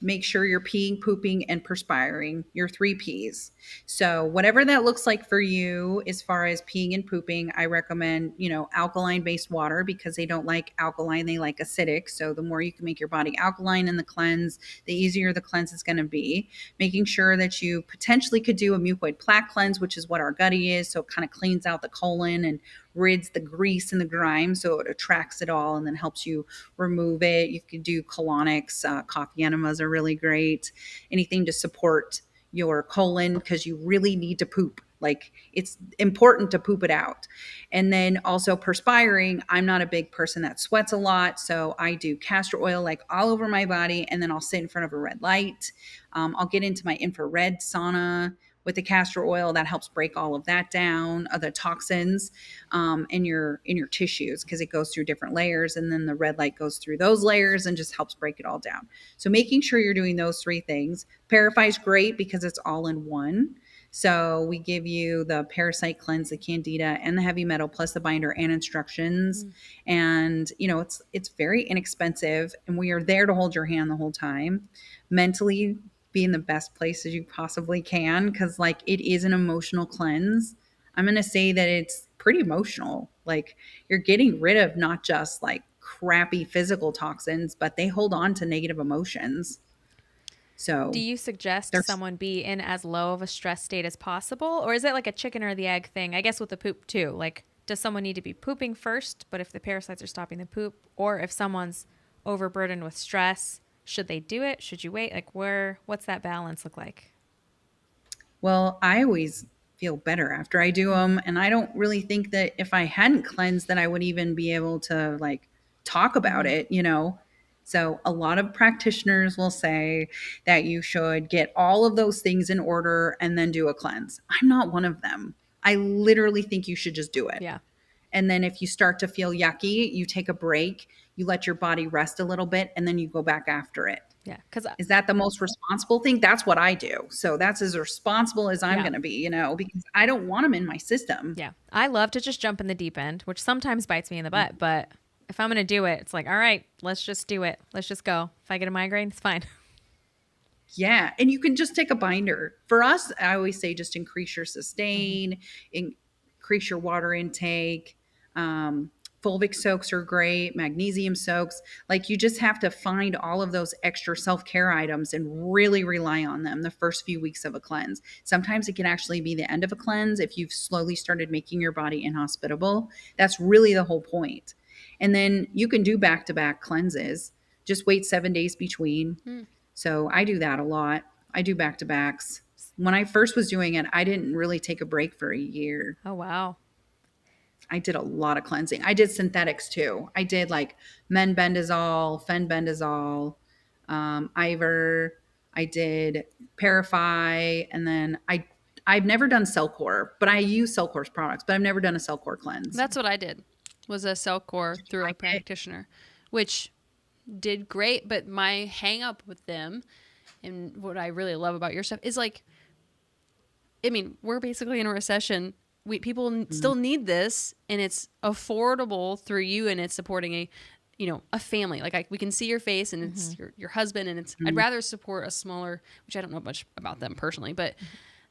Make sure you're peeing, pooping, and perspiring, your 3 Ps. So whatever that looks like for you, as far as peeing and pooping, I recommend, alkaline-based water, because they don't like alkaline, they like acidic. So the more you can make your body alkaline in the cleanse, the easier the cleanse is going to be. Making sure that you potentially could do a mucoid plaque cleanse, which is what our gutty is. So it kind of cleans out the colon and rids the grease and the grime, so it attracts it all and then helps you remove it. You could do colonics. Coffee enemas are really great. Anything to support your colon, because you really need to poop. Like, it's important to poop it out. And then also perspiring. I'm not a big person that sweats a lot, so I do castor oil like all over my body, and then I'll sit in front of a red light. I'll get into my infrared sauna with the castor oil. That helps break all of that down, the toxins in your tissues, because it goes through different layers, and then the red light goes through those layers and just helps break it all down. So making sure you're doing those 3 things. Parify is great because it's all in one. So we give you the parasite cleanse, the candida, and the heavy metal, plus the binder and instructions. And it's very inexpensive, and we are there to hold your hand the whole time. Mentally, be in the best place as you possibly can, because it is an emotional cleanse. I'm going to say that it's pretty emotional. Like, you're getting rid of not just like crappy physical toxins, but they hold on to negative emotions. Do So you suggest there's someone be in as low of a stress state as possible? Or is it like a chicken or the egg thing? I guess with the poop too. Like, does someone need to be pooping first, but if the parasites are stopping the poop, or if someone's overburdened with stress, should they do it? Should you wait? Like, what's that balance look like? Well, I always feel better after I do them. And I don't really think that if I hadn't cleansed that I would even be able to like talk about Mhm. it. So a lot of practitioners will say that you should get all of those things in order and then do a cleanse. I'm not one of them. I literally think you should just do it. Yeah. And then if you start to feel yucky, you take a break, you let your body rest a little bit, and then you go back after it. Yeah. Because, Is that the most responsible thing? That's what I do. So that's as responsible as I'm yeah. going to be, because I don't want them in my system. Yeah. I love to just jump in the deep end, which sometimes bites me in the butt. But if I'm going to do it, it's like, all right, let's just do it. Let's just go. If I get a migraine, it's fine. Yeah. And you can just take a binder. For us, I always say just increase your sustain, increase your water intake. Fulvic soaks are great, magnesium soaks. Like you just have to find all of those extra self care items and really rely on them the first few weeks of a cleanse. Sometimes it can actually be the end of a cleanse if you've slowly started making your body inhospitable. That's really the whole point. And then you can do back to back cleanses. Just wait 7 days between. So I do that a lot. I do back to backs. When I first was doing it, I didn't really take a break for a year. Oh, wow. I did a lot of cleansing. I did synthetics too. I did like menbendazole, fenbendazole, Ivor. I did Parafy, and then I've never done Cellcore, but I use Cellcore's products, but I've never done a Cellcore cleanse. That's what I did. Was a Cellcore through a like it? practitioner, which did great. But my hang up with them, and what I really love about your stuff is like, I mean, we're basically in a recession. People still need this, and it's affordable through you, and it's supporting a family. Like we can see your face, and it's your husband, and it's. I'd rather support a smaller, which I don't know much about them personally, but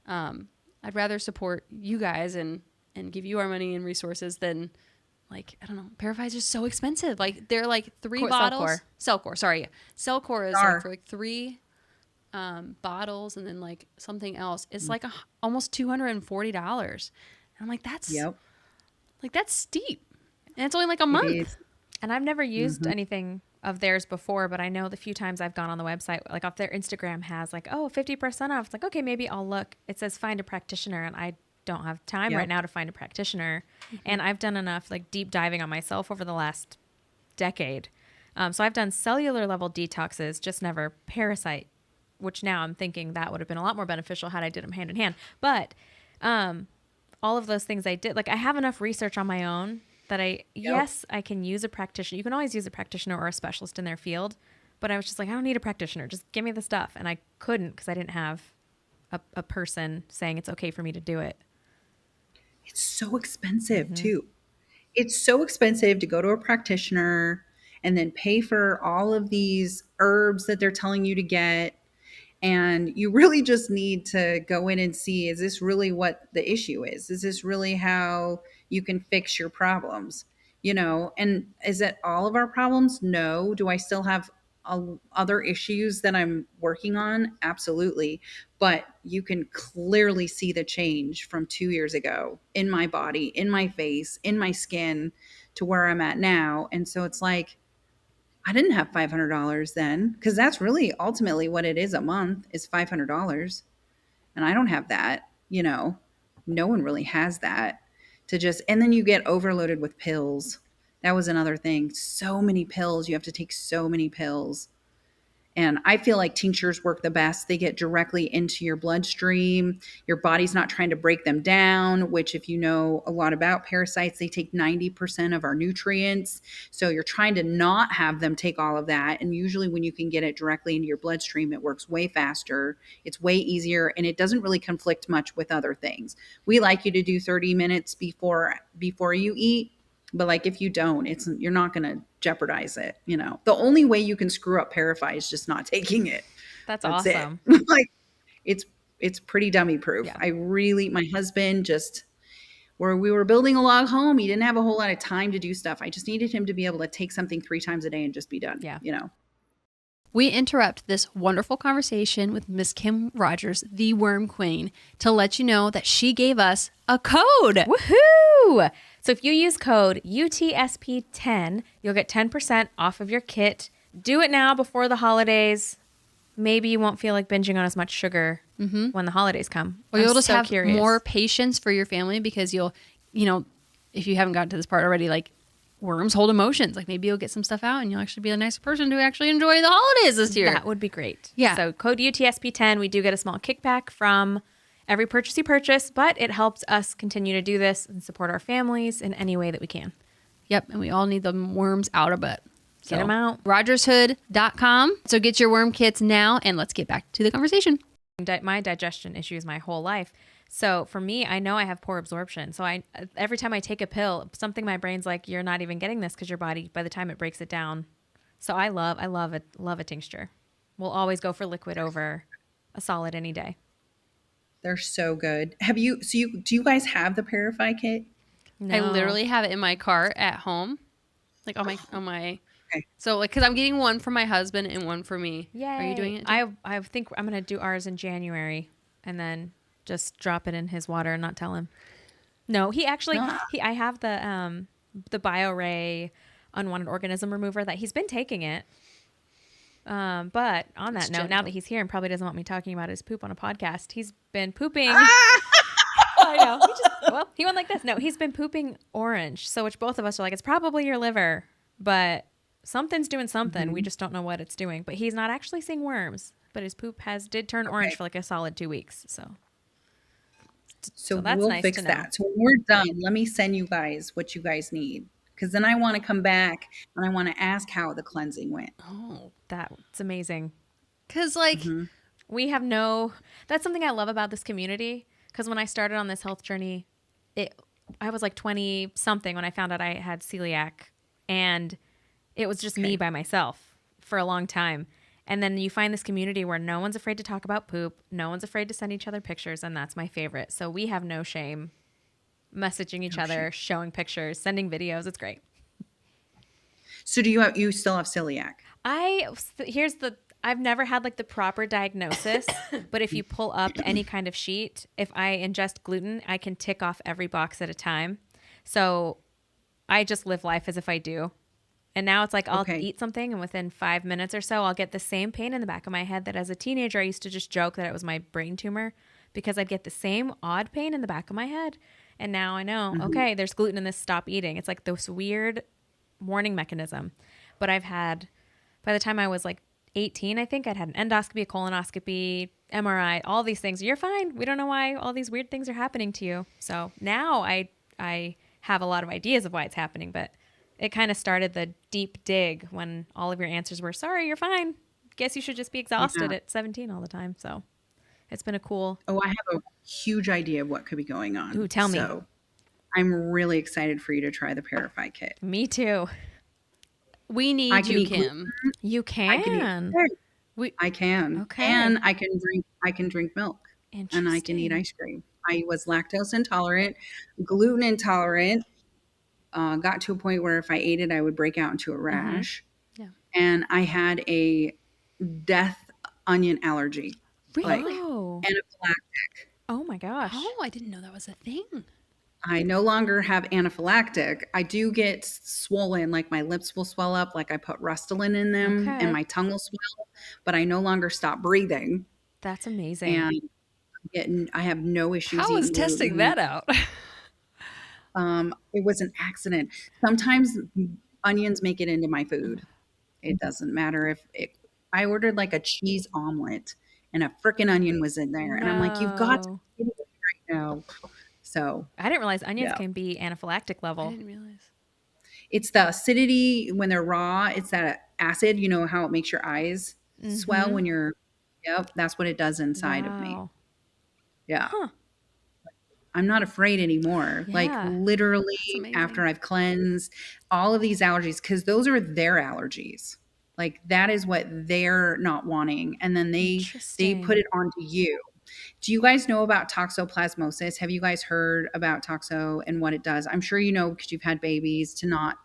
I'd rather support you guys and give you our money and resources than like, I don't know. Parafy is just so expensive. Like they're like 3 bottles. Cellcore, sorry. Cellcore is like for like 3 bottles, and then like something else. It's like almost $240. And I'm like, that's steep. And it's only like a month. And I've never used anything of theirs before, but I know the few times I've gone on the website, like off their Instagram has like, 50% off. It's like, okay, maybe I'll look. It says find a practitioner, and I don't have time right now to find a practitioner. And I've done enough like deep diving on myself over the last decade. So I've done cellular level detoxes, just never parasite, which now I'm thinking that would have been a lot more beneficial had I did them hand in hand. But all of those things I did, like I have enough research on my own that yes, I can use a practitioner. You can always use a practitioner or a specialist in their field. But I was just like, I don't need a practitioner. Just give me the stuff. And I couldn't because I didn't have a person saying it's okay for me to do it. It's so expensive too. It's so expensive to go to a practitioner and then pay for all of these herbs that they're telling you to get. And you really just need to go in and see, is this really what the issue is? Is this really how you can fix your problems? And is it all of our problems? No. Do I still have other issues that I'm working on? Absolutely. But you can clearly see the change from 2 years ago in my body, in my face, in my skin to where I'm at now. And so it's like, I didn't have $500 then, because that's really ultimately what it is a month is $500. And I don't have that, no one really has that and then you get overloaded with pills. That was another thing. So many pills. You have to take so many pills. And I feel like tinctures work the best. They get directly into your bloodstream. Your body's not trying to break them down, which if you know a lot about parasites, they take 90% of our nutrients. So you're trying to not have them take all of that. And usually when you can get it directly into your bloodstream, it works way faster. It's way easier, and it doesn't really conflict much with other things. We like you to do 30 minutes before you eat. But like if you don't, you're not going to jeopardize it. The only way you can screw up Parafy is just not taking it. That's awesome. It. Like it's pretty dummy proof. Yeah. My husband where we were building a log home, he didn't have a whole lot of time to do stuff. I just needed him to be able to take something 3 times a day and just be done. Yeah. We interrupt this wonderful conversation with Miss Kim Rogers, the Worm Queen, to let you know that she gave us a code. Woohoo! So if you use code UTSP10, you'll get 10% off of your kit. Do it now before the holidays. Maybe you won't feel like binging on as much sugar when the holidays come. Or you'll I'm just so have curious. more patience for your family because you'll, if you haven't gotten to this part already, like worms hold emotions. Like maybe you'll get some stuff out and you'll actually be a nicer person to actually enjoy the holidays this year. That would be great. Yeah. So code UTSP10, we do get a small kickback from every purchase you purchase, but it helps us continue to do this and support our families in any way that we can. Yep. And we all need the worms out of it. Get them out. RogersHood.com. So get your worm kits now and let's get back to the conversation. My digestion issues my whole life. So for me, I know I have poor absorption. So every time I take a pill, something my brain's like, you're not even getting this because your body, by the time it breaks it down. So I love a tincture. We'll always go for liquid over a solid any day. They're so good. Do you guys have the Parafy kit? No. I literally have it in my car at home. Like on my Okay. So like, cause I'm getting one for my husband and one for me. Yay. Are you doing it too? I think I'm going to do ours in January and then just drop it in his water and not tell him. No, he actually, I have the BioRay unwanted organism remover that he's been taking it. But on that note, now that he's here and probably doesn't want me talking about his poop on a podcast, he's been pooping. I know. He went like this. No, he's been pooping orange. So which both of us are like, it's probably your liver, but something's doing something. Mm-hmm. We just don't know what it's doing. But he's not actually seeing worms. But his poop did turn orange for like a solid 2 weeks. So that's we'll nice fix to know. that. So when we're done, let me send you guys what you guys need. Because then I want to come back and I want to ask how the cleansing went. Oh, that's amazing. Cause like we have that's something I love about this community. Because when I started on this health journey, I was like 20 something when I found out I had celiac, and it was just me by myself for a long time. And then you find this community where no one's afraid to talk about poop. No one's afraid to send each other pictures. And that's my favorite. So we have no shame messaging each other, showing pictures, sending videos. It's great. So you still have celiac? I've never had like the proper diagnosis, but if you pull up any kind of sheet, if I ingest gluten, I can tick off every box at a time. So I just live life as if I do. And now it's like I'll eat something and within 5 minutes or so, I'll get the same pain in the back of my head that as a teenager, I used to just joke that it was my brain tumor because I'd get the same odd pain in the back of my head. And now I know, okay, there's gluten in this, stop eating. It's like this weird warning mechanism. But by the time I was like 18, I think I'd had an endoscopy, a colonoscopy, MRI, all these things. You're fine. We don't know why all these weird things are happening to you. So now I have a lot of ideas of why it's happening, but it kind of started the deep dig when all of your answers were, sorry, you're fine. Guess you should just be exhausted at 17 all the time. So it's been a cool. Oh, I have a huge idea of what could be going on. Ooh, tell me. So I'm really excited for you to try the Parafy kit. Me too. We need you, Kim. You can. I can. Okay. And I can drink milk. And I can eat ice cream. I was lactose intolerant, gluten intolerant. Got to a point where if I ate it, I would break out into a rash. Yeah. And I had a death onion allergy. Really? Like, anaphylactic. Oh my gosh. Oh, I didn't know that was a thing. I no longer have anaphylactic. I do get swollen, like my lips will swell up, like I put Rustylane in them, and my tongue will swell, but I no longer stop breathing. That's amazing. And I have no issues. How was testing that out? It was an accident. Sometimes onions make it into my food. It doesn't matter if I ordered like a cheese omelet and a frickin' onion was in there. And I'm like, you've got to get it right now. So I didn't realize onions can be anaphylactic level. I didn't realize. It's the acidity when they're raw. It's that acid, you know, how it makes your eyes swell when that's what it does inside of me. Yeah. Huh. I'm not afraid anymore. Yeah. Like literally after I've cleansed all of these allergies, because those are their allergies. Like that is what they're not wanting. And then they put it onto you. Do you guys know about toxoplasmosis? Have you guys heard about toxo and what it does? I'm sure you know because you've had babies to not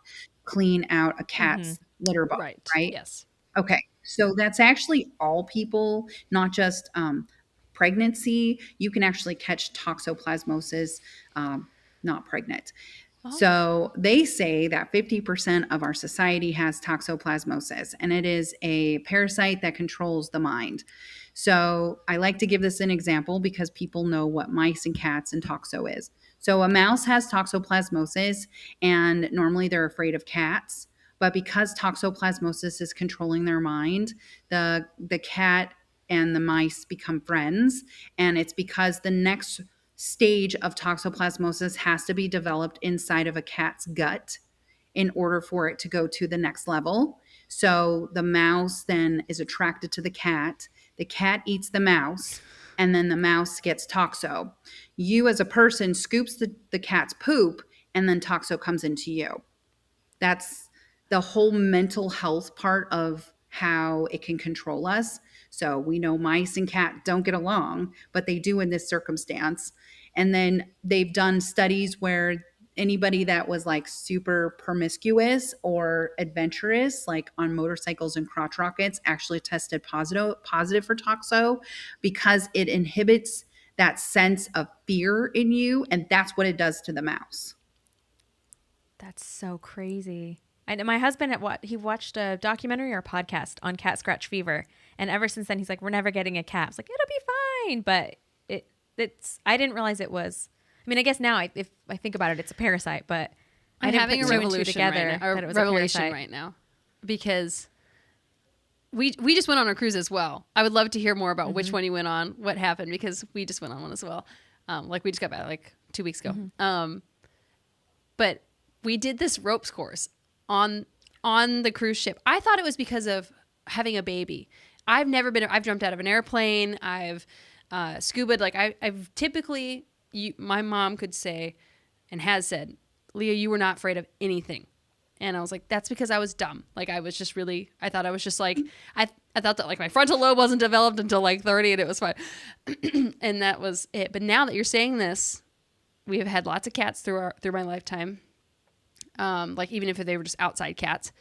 clean out a cat's litter box, right? Yes. Okay. So that's actually all people, not just pregnancy. You can actually catch toxoplasmosis not pregnant. Oh, So they say that 50% of our society has toxoplasmosis, and it is a parasite that controls the mind. So I like to give this an example because people know what mice and cats and toxo is. So a mouse has toxoplasmosis, and normally they're afraid of cats. But because toxoplasmosis is controlling their mind, the cat and the mice become friends. And it's because the next stage of toxoplasmosis has to be developed inside of a cat's gut in order for it to go to the next level. So the mouse then is attracted to the cat eats the mouse, and then the mouse gets toxo. You as a person scoops the cat's poop, and then toxo comes into you. That's the whole mental health part of how it can control us. So we know mice and cats don't get along, but they do in this circumstance. And then they've done studies where anybody that was like super promiscuous or adventurous, like on motorcycles and crotch rockets, actually tested positive for toxo because it inhibits that sense of fear in you. And that's what it does to the mouse. that's so crazy. My husband he watched a documentary or a podcast on cat scratch fever, and ever since then he's like, we're never getting a cat. It's like, it'll be fine, but it's I didn't realize it was. I mean, I guess now if I think about it, it's a parasite, but I didn't having put a two and two revolution together right now, that it was revelation a parasite. right now, because we just went on a cruise as well. I would love to hear more about which one you went on, what happened, because we just went on one as well. Like we just got back like 2 weeks ago. But we did this ropes course on the cruise ship. I thought it was because of having a baby. I've jumped out of an airplane. I've scubaed. Like I've typically, my mom could say and has said, Leah, you were not afraid of anything. And I was like, that's because I was dumb. Like I was just really, I thought I was just like, I thought that like my frontal lobe wasn't developed until like 30 and it was fine. And that was it. But now that you're saying this, we have had lots of cats through my lifetime. Like even if they were just outside cats.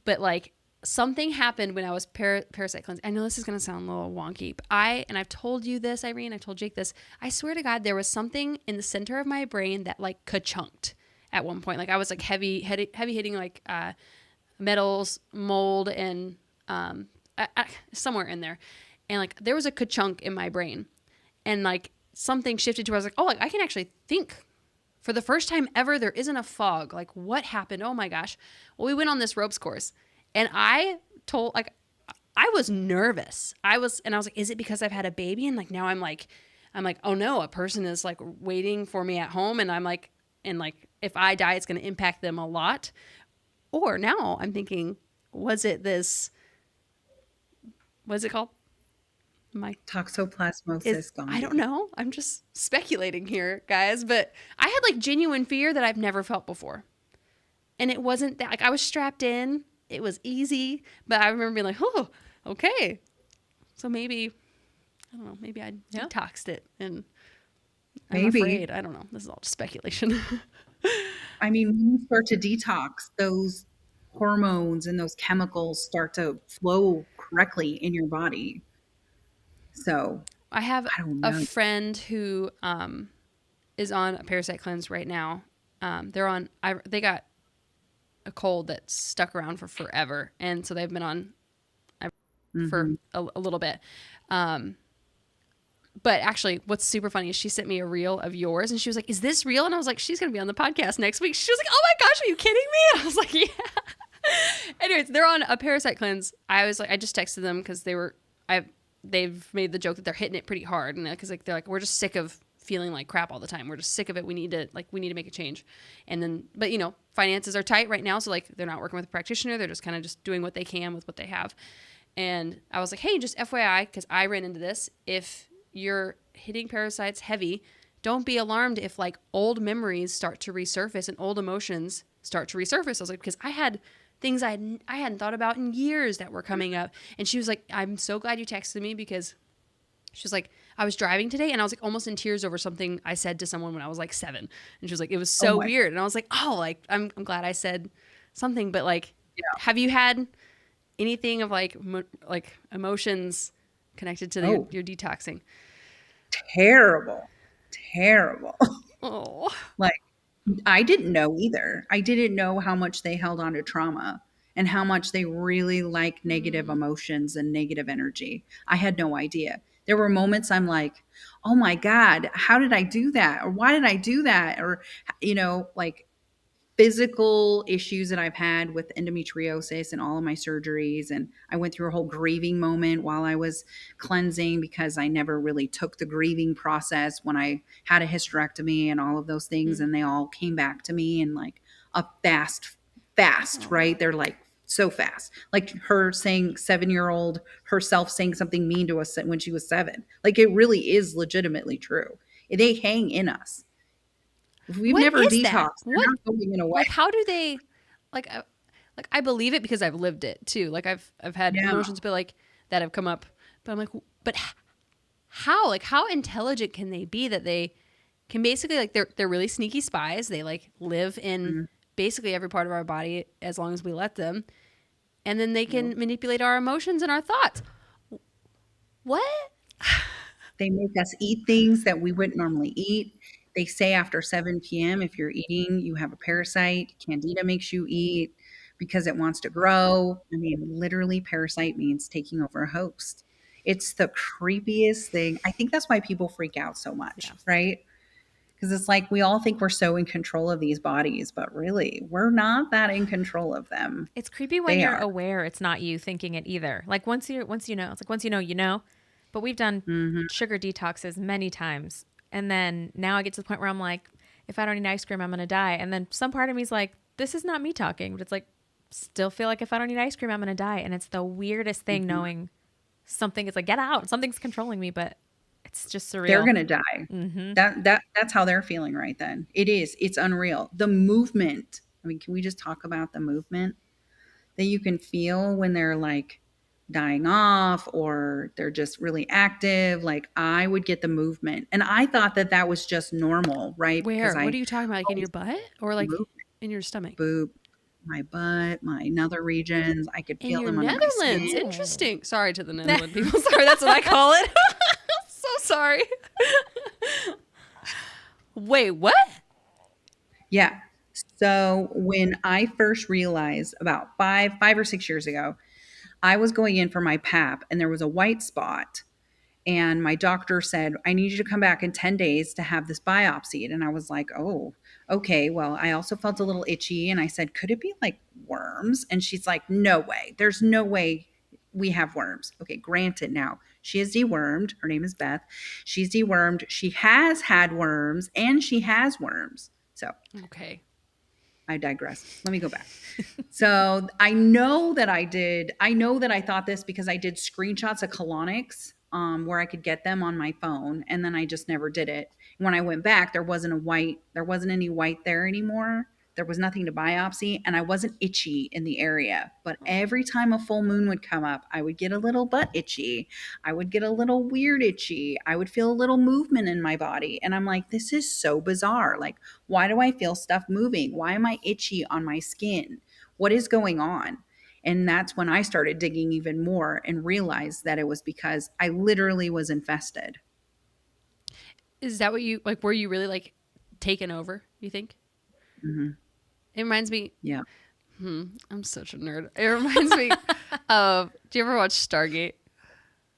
But like something happened when I was parasite cleansing. I know this is going to sound a little wonky, but I've told you this, Irene, I've told Jake this. I swear to God, there was something in the center of my brain that like ka-chunked at one point. Like I was like heavy hitting like metals, mold, and somewhere in there. And like there was a ka-chunk in my brain. And like something shifted to where I was like, oh, like, I can actually think. For the first time ever, there isn't a fog. Like, what happened? Oh my gosh. Well, we went on this ropes course, and I was nervous. I was like, is it because I've had a baby? And like, now I'm like, oh no, a person is like waiting for me at home. And I'm like, if I die, it's going to impact them a lot. Or now I'm thinking, was it this, what's it called? Toxoplasmosis gondii. I don't know. I'm just speculating here, guys. But I had like genuine fear that I've never felt before. And it wasn't that, like I was strapped in. It was easy. But I remember being like, oh, okay. So maybe, I don't know, maybe I detoxed it. And I'm afraid. I don't know. This is all just speculation. I mean, when you start to detox, those hormones and those chemicals start to flow correctly in your body. So I have don't a know. friend who is on a parasite cleanse right now. They got a cold that stuck around for forever, and so they've been on for a little bit. But actually, what's super funny is she sent me a reel of yours, and she was like, "Is this real?" And I was like, "She's gonna be on the podcast next week." She was like, "Oh my gosh, are you kidding me?" And I was like, "Yeah." Anyways, they're on a parasite cleanse. I just texted them because they've made the joke that they're hitting it pretty hard, and because like they're like, we're just sick of feeling like crap all the time. We're just sick of it. We need to make a change. And then, but you know, finances are tight right now, so like they're not working with a practitioner. They're just kind of just doing what they can with what they have. And I was like, hey, just FYI, because I ran into this. If you're hitting parasites heavy, don't be alarmed if like old memories start to resurface and old emotions start to resurface. I was like, because I had things I hadn't thought about in years that were coming up. And she was like, I'm so glad you texted me, because she was like, I was driving today and I was like almost in tears over something I said to someone when I was like 7. And she was like, it was so weird. And I was like, oh, like I'm glad I said something. But like, have you had anything of like emotions connected to Oh. your detoxing? Terrible. Terrible. Oh, Like, I didn't know either. I didn't know how much they held on to trauma and how much they really like negative emotions and negative energy. I had no idea. There were moments I'm like, oh my God, how did I do that? Or why did I do that? Or, like physical issues that I've had with endometriosis and all of my surgeries. And I went through a whole grieving moment while I was cleansing because I never really took the grieving process when I had a hysterectomy and all of those things. And they all came back to me in like a fast, right? They're like so fast. Like her saying 7-year-old herself saying something mean to us when she was 7. Like it really is legitimately true. They hang in us. If we've what never is that? detoxed, they're not going away. Like, how do they, like, I believe it because I've lived it too. Like, I've had Yeah. emotions, but like that have come up. But I'm like, but how? Like, how intelligent can they be that they can basically like they're really sneaky spies. They like live in basically every part of our body as long as we let them, and then they can manipulate our emotions and our thoughts. What? They make us eat things that we wouldn't normally eat. They say after 7 p.m., if you're eating, you have a parasite. Candida makes you eat because it wants to grow. I mean, literally, parasite means taking over a host. It's the creepiest thing. I think that's why people freak out so much, right? Because it's like we all think we're so in control of these bodies, but really, we're not that in control of them. It's creepy when They you're are. aware it's not you thinking it either. Like once you know, it's like once you know, you know. But we've done sugar detoxes many times. And then now I get to the point where I'm like, if I don't eat ice cream, I'm going to die. And then some part of me is like, this is not me talking. But it's like, still feel like if I don't eat ice cream, I'm going to die. And it's the weirdest thing knowing something is like, get out. Something's controlling me. But it's just surreal. They're gonna die. That's how they're feeling right then. It is. It's unreal. The movement. I mean, can we just talk about the movement that you can feel when they're like dying off or they're just really active? Like I would get the movement, and I thought that that was just normal, right? Where? Because What are you talking about? Like in your butt or like movement, in your stomach? boob, my butt, my nether regions. I could In feel your them under my Netherlands. skin. Interesting. Sorry to the Netherlands people. Sorry, that's what I call it. So sorry. Wait, what? Yeah. So when I first realized about 5 or 6 years ago, I was going in for my PAP and there was a white spot. And my doctor said, I need you to come back in 10 days to have this biopsied. And I was like, oh, okay. Well, I also felt a little itchy. And I said, could it be like worms? And she's like, no way. There's no way we have worms. Okay, granted now, she is dewormed. Her name is Beth. She's dewormed. She has had worms and she has worms. So Okay. I digress. Let me go back. So I know that I thought this because I did screenshots of colonics where I could get them on my phone. And then I just never did it. When I went back, there wasn't any white there anymore. There was nothing to biopsy and I wasn't itchy in the area. But every time a full moon would come up, I would get a little butt itchy. I would get a little weird itchy. I would feel a little movement in my body. And I'm like, this is so bizarre. Like, why do I feel stuff moving? Why am I itchy on my skin? What is going on? And that's when I started digging even more and realized that it was because I literally was infested. Is that what you like? Were you really like taken over? You think? It reminds me. Yeah. I'm such a nerd. It reminds me of. Do you ever watch Stargate?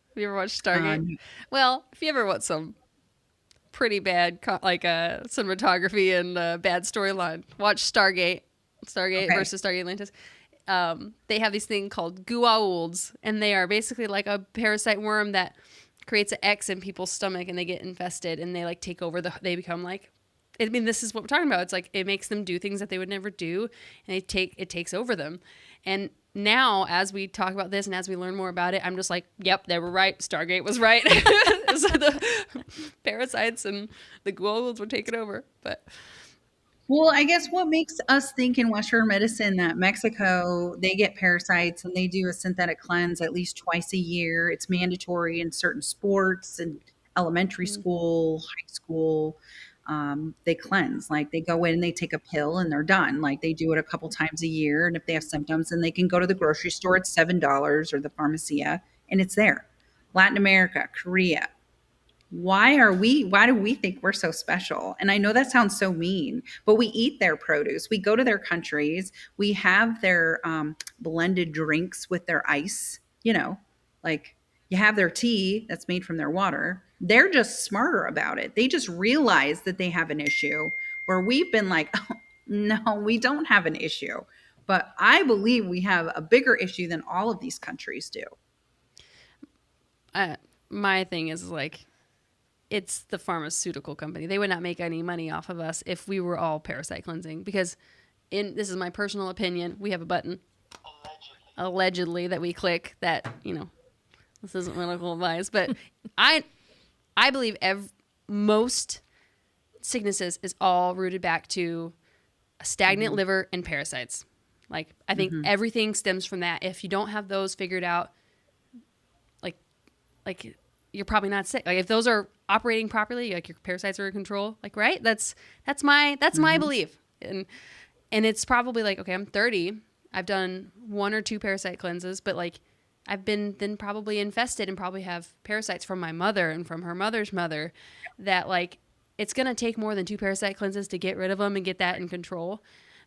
Have you ever watched Stargate? Well, if you ever want some pretty bad cinematography and bad storyline, watch Stargate. Stargate versus Stargate Atlantis. They have this thing called Goa'ulds, and they are basically like a parasite worm that creates an X in people's stomach, and they get infested, and they like take over they become like. I mean, this is what we're talking about. It's like it makes them do things that they would never do, and it takes over them. And now, as we talk about this and as we learn more about it, I'm just like, yep, they were right. Stargate was right. So the parasites and the Goa'ulds were taking over. But Well, I guess what makes us think in Western medicine that Mexico, they get parasites and they do a synthetic cleanse at least twice a year. It's mandatory in certain sports and elementary school, high school. they cleanse. Like they go in, they take a pill, and they're done. Like they do it a couple times a year, and if they have symptoms, then they can go to the grocery store. It's $7 or the pharmacia, and it's there. Latin America, Korea, why do we think we're so special? And I know that sounds so mean, but we eat their produce. We go to their countries. We have their blended drinks with their ice, like you have their tea that's made from their water. They're just smarter about it. They just realize that they have an issue where we've been like, oh, no, we don't have an issue. But I believe we have a bigger issue than all of these countries do. My thing is like, it's the pharmaceutical company. They would not make any money off of us if we were all parasite cleansing, because this is my personal opinion. We have a button allegedly that we click that, this isn't medical advice, but I believe most sicknesses is all rooted back to a stagnant liver and parasites. Like I think everything stems from that. If you don't have those figured out, like you're probably not sick. Like if those are operating properly, like your parasites are in control, like, right? That's my belief. And it's probably like, okay, I'm 30. I've done 1 or 2 parasite cleanses, but like I've been then probably infested and probably have parasites from my mother and from her mother's mother, that like it's going to take more than 2 parasite cleanses to get rid of them and get that in control.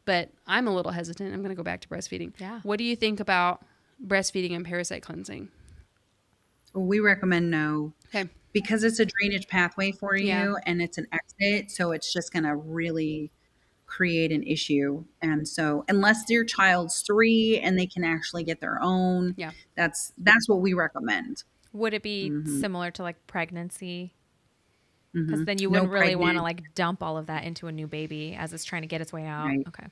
But I'm a little hesitant. I'm going to go back to breastfeeding. Yeah. What do you think about breastfeeding and parasite cleansing? Well, we recommend no. Okay. Because it's a drainage pathway for you, Yeah. and it's an exit. So it's just going to really create an issue. And so unless your child's 3 and they can actually get their own, Yeah. that's what we recommend. Would it be similar to like pregnancy? Because then you wouldn't really want to like dump all of that into a new baby as it's trying to get its way out. Right. Okay.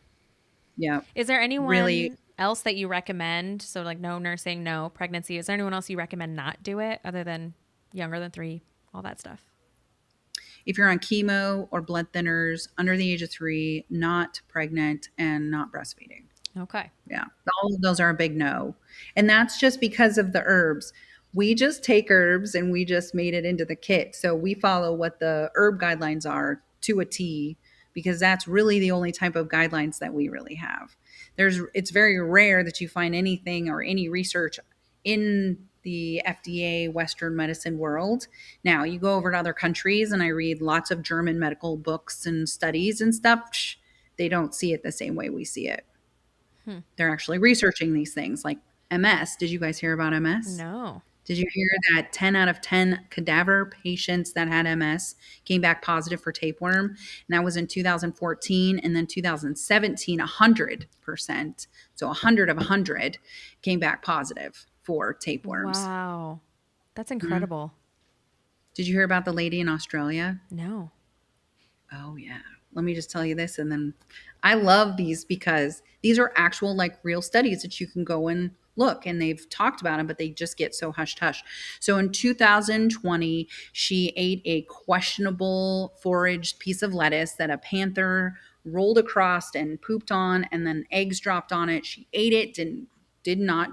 Yeah. Is there anyone Really- else that you recommend? So like no nursing, no pregnancy. Is there anyone else you recommend not do it other than younger than 3, all that stuff? If you're on chemo or blood thinners, under the age of 3, not pregnant, and not breastfeeding. Okay. Yeah. All of those are a big no. And that's just because of the herbs. We just take herbs and we just made it into the kit. So we follow what the herb guidelines are to a T, because that's really the only type of guidelines that we really have. It's very rare that you find anything or any research in the FDA Western medicine world. Now, you go over to other countries and I read lots of German medical books and studies and stuff. They don't see it the same way we see it. They're actually researching these things like MS. Did you guys hear about MS? No. Did you hear that 10 out of 10 cadaver patients that had MS came back positive for tapeworm? And that was in 2014. And then 2017, 100%. So 100 of 100 came back positive for tapeworms. Wow. That's incredible. Did you hear about the lady in Australia? No. Oh, yeah. Let me just tell you this. And then I love these because these are actual, like, real studies that you can go and look, and they've talked about them, but they just get so hush hush. So in 2020, she ate a questionable foraged piece of lettuce that a panther rolled across and pooped on, and then eggs dropped on it. She ate it and did not,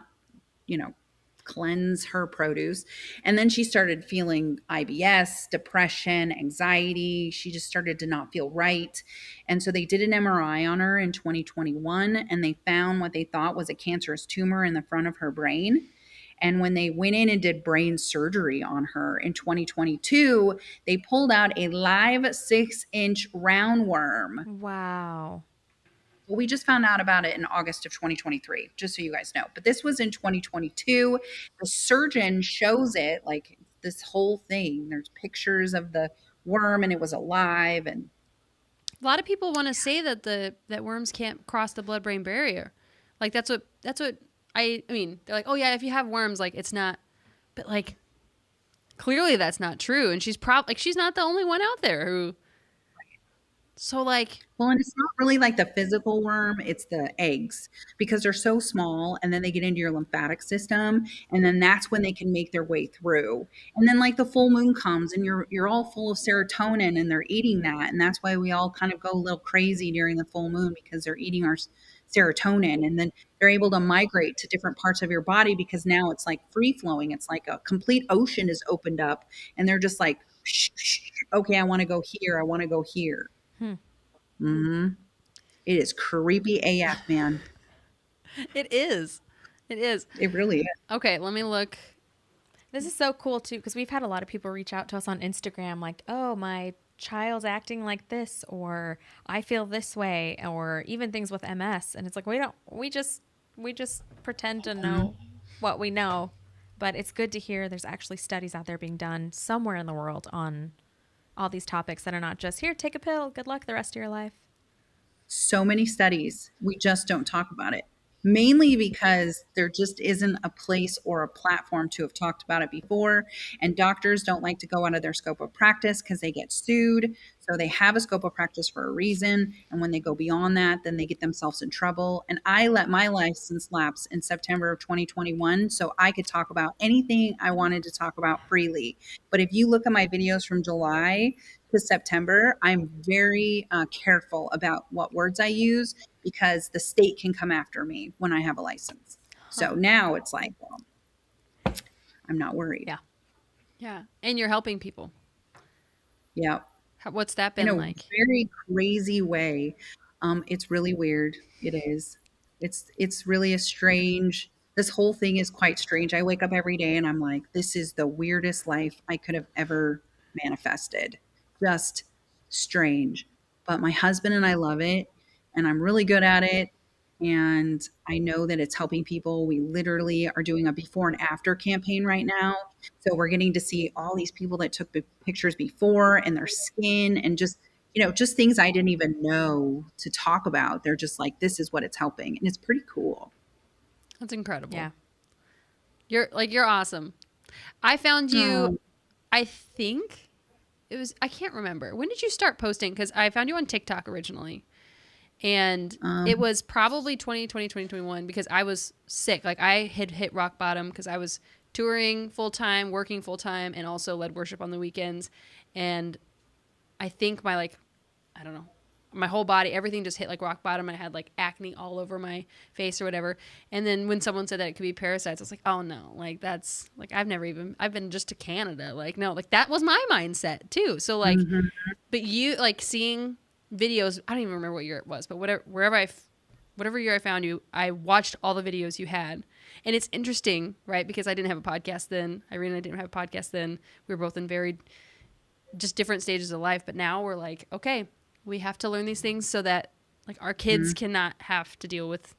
cleanse her produce. And then she started feeling IBS, depression, anxiety. She just started to not feel right. And so they did an MRI on her in 2021, and they found what they thought was a cancerous tumor in the front of her brain. And when they went in and did brain surgery on her in 2022, they pulled out a live 6-inch roundworm. Wow. Well, we just found out about it in August of 2023, just so you guys know. But this was in 2022. The surgeon shows it, like this whole thing. There's pictures of the worm, and it was alive. And A lot of people want to say that that worms can't cross the blood-brain barrier. Like that's what I mean. They're like, oh yeah, if you have worms, like it's not. But like, clearly that's not true. And she's she's not the only one out there who. So like, well, and it's not really like the physical worm, it's the eggs, because they're so small, and then they get into your lymphatic system, and then that's when they can make their way through. And then like the full moon comes and you're all full of serotonin, and they're eating that, and that's why we all kind of go a little crazy during the full moon, because they're eating our serotonin, and then they're able to migrate to different parts of your body, because now it's like free flowing. It's like a complete ocean is opened up, and they're just like Okay, I want to go here. I want to go here. Hmm. Hmm. It is creepy AF, man. It is. It is. It really is. Okay, let me look. This is so cool too, because we've had a lot of people reach out to us on Instagram, like, "Oh, my child's acting like this," or "I feel this way," or even things with MS, and it's like we just pretend to know what we know, but it's good to hear there's actually studies out there being done somewhere in the world on all these topics that are not just here, take a pill, good luck the rest of your life. So many studies. We just don't talk about it. Mainly because there just isn't a place or a platform to have talked about it before. And doctors don't like to go out of their scope of practice because they get sued. So they have a scope of practice for a reason. And when they go beyond that, then they get themselves in trouble. And I let my license lapse in September of 2021 so I could talk about anything I wanted to talk about freely. But if you look at my videos from July to September, I'm very careful about what words I use because the state can come after me when I have a license. So now it's like, well, I'm not worried. Yeah. Yeah. And you're helping people. Yeah. What's that In been a like? very crazy way. It's really weird. It is. It's really a strange. This whole thing is quite strange. I wake up every day and I'm like, this is the weirdest life I could have ever manifested. Just strange. But my husband and I love it, and I'm really good at it. And I know that it's helping people. We literally are doing a before and after campaign right now. So we're getting to see all these people that took the pictures before and their skin and just, just things I didn't even know to talk about. They're just like, this is what it's helping. And it's pretty cool. That's incredible. Yeah. You're awesome. I found you, Um, I think I can't remember. When did you start posting? Because I found you on TikTok originally. And it was probably 2020, 2021 because I was sick. Like I had hit rock bottom because I was touring full time, working full time, and also led worship on the weekends. And I think I don't know, my whole body, everything just hit like rock bottom. I had like acne all over my face or whatever. And then when someone said that it could be parasites, I was like, oh no, like that's like, I've been just to Canada. Like, no, like that was my mindset too. So like, mhm. but you like seeing videos, I don't even remember what year it was, but whatever year I found you, I watched all the videos you had. And it's interesting, right? Because I didn't have a podcast then. Irene and I didn't have a podcast then. We were both in very just different stages of life. But now we're like, okay, we have to learn these things so that like our kids cannot have to deal with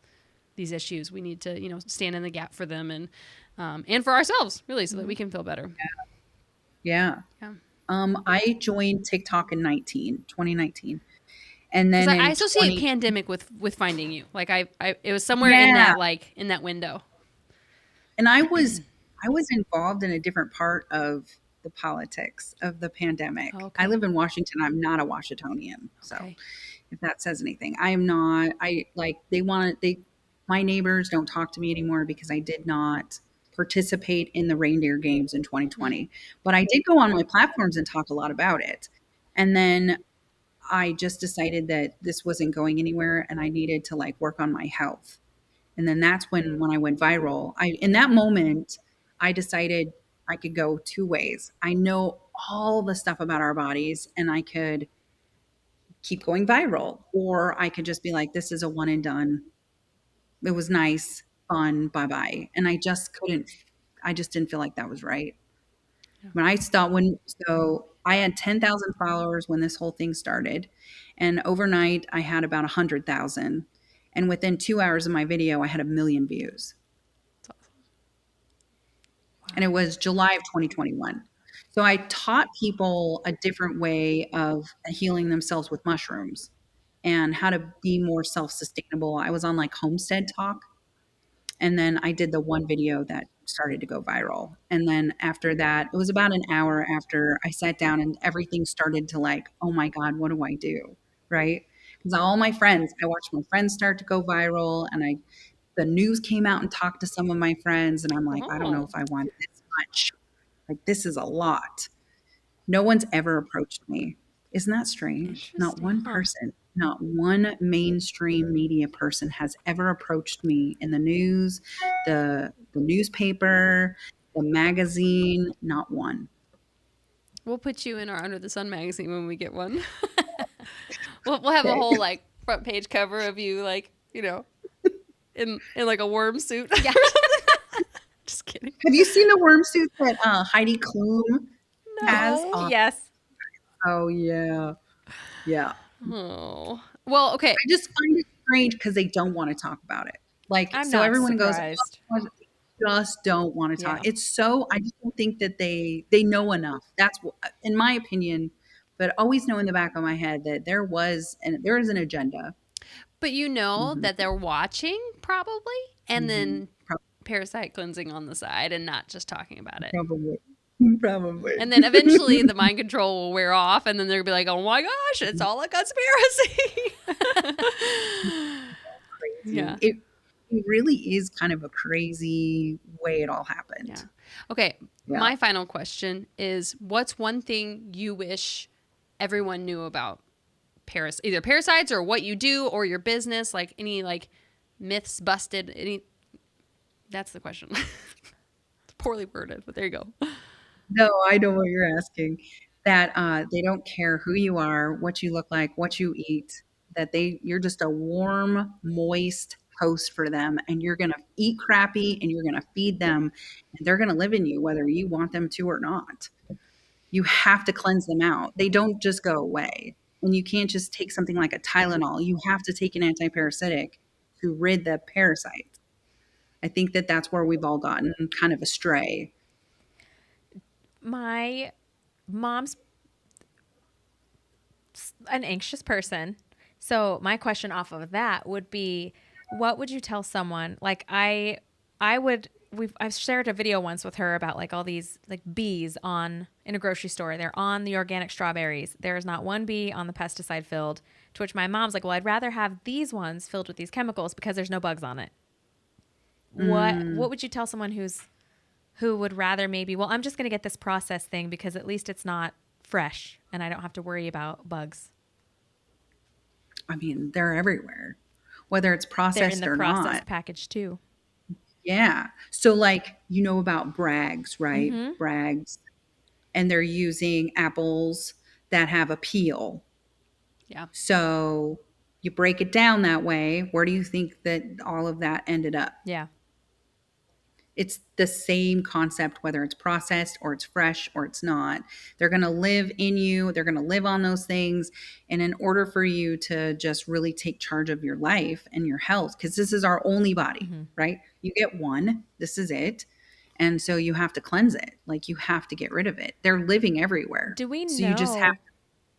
these issues. We need to, stand in the gap for them and for ourselves, really, so that we can feel better. Yeah. Yeah. I joined TikTok in 2019. And Because then I in associate 20, pandemic with finding you. Like it was somewhere yeah. in that window. And I was involved in a different part of the politics of the pandemic. Okay. I live in Washington. I'm not a Washingtonian. So Okay. if that says anything, I am not. I like my neighbors don't talk to me anymore because I did not participate in the reindeer games in 2020. But I did go on my platforms and talk a lot about it. And then I just decided that this wasn't going anywhere and I needed to like work on my health. And then that's when I went viral. In that moment, I decided I could go two ways. I know all the stuff about our bodies and I could keep going viral, or I could just be like, this is a one and done. It was nice, fun, bye bye. And I just didn't feel like that was right. So I had 10,000 followers when this whole thing started. And overnight I had about 100,000. And within 2 hours of my video, I had 1 million views. That's awesome. And it was July of 2021. So I taught people a different way of healing themselves with mushrooms and how to be more self-sustainable. I was on like Homestead Talk. And then I did the one video that started to go viral. And then after that, it was about an hour after I sat down and everything started to like, oh my God, what do I do? Right? Because I watched my friends start to go viral and the news came out and talked to some of my friends. And I'm like, I don't know Oh, if I want this much. Like, this is a lot. No one's ever approached me. Isn't that strange? Not interesting. one Huh. person, not one mainstream media person has ever approached me in the news, the newspaper, the magazine, not one. We'll put you in our Under the Sun magazine when we get one. We'll have a whole like front page cover of you, like, you know, in like a worm suit. Yeah. Just kidding. Have you seen the worm suit that Heidi Klum has? No. Yes. Oh yeah, yeah. Oh. Well, okay. I just find it strange because they don't want to talk about it. Like, I'm so not everyone surprised. goes, oh, just don't want to talk. Yeah. It's so, I just don't think that they know enough. That's what, in my opinion, but always know in the back of my head that there is an agenda. But you know Mhm. that they're watching probably, and then Prob- parasite cleansing on the side and not just talking about it. Probably. Probably. And then eventually the mind control will wear off, and then they'll be like, oh my gosh, it's all a conspiracy. Yeah. It really is kind of a crazy way it all happened. Yeah. Okay. Yeah. My final question is, what's one thing you wish everyone knew about either parasites or what you do or your business, like any like myths busted, that's the question. It's poorly worded, but there you go. No, I know what you're asking. That they don't care who you are, what you look like, what you eat. That you're just a warm, moist host for them, and you're gonna eat crappy, and you're gonna feed them, and they're gonna live in you whether you want them to or not. You have to cleanse them out. They don't just go away, and you can't just take something like a Tylenol. You have to take an antiparasitic to rid the parasite. I think that that's where we've all gotten kind of astray. My mom's an anxious person. So my question off of that would be, what would you tell someone? Like I've shared a video once with her about like all these like bees in a grocery store. They're on the organic strawberries. There is not one bee on the pesticide filled, to which my mom's like, well, I'd rather have these ones filled with these chemicals because there's no bugs on it. What would you tell someone who would rather maybe, well, I'm just going to get this processed thing because at least it's not fresh and I don't have to worry about bugs. I mean, they're everywhere, whether it's They're processed in the or processed not. package too. Yeah. So, like, you know about Bragg's, right? Mhm. Bragg's. And they're using apples that have a peel. Yeah. So, you break it down that way. Where do you think that all of that ended up? Yeah. It's the same concept, whether it's processed or it's fresh or it's not. They're going to live in you. They're going to live on those things. And in order for you to just really take charge of your life and your health, because this is our only body, right? You get one. This is it. And so you have to cleanse it. Like you have to get rid of it. They're living everywhere. Do we So know? you just have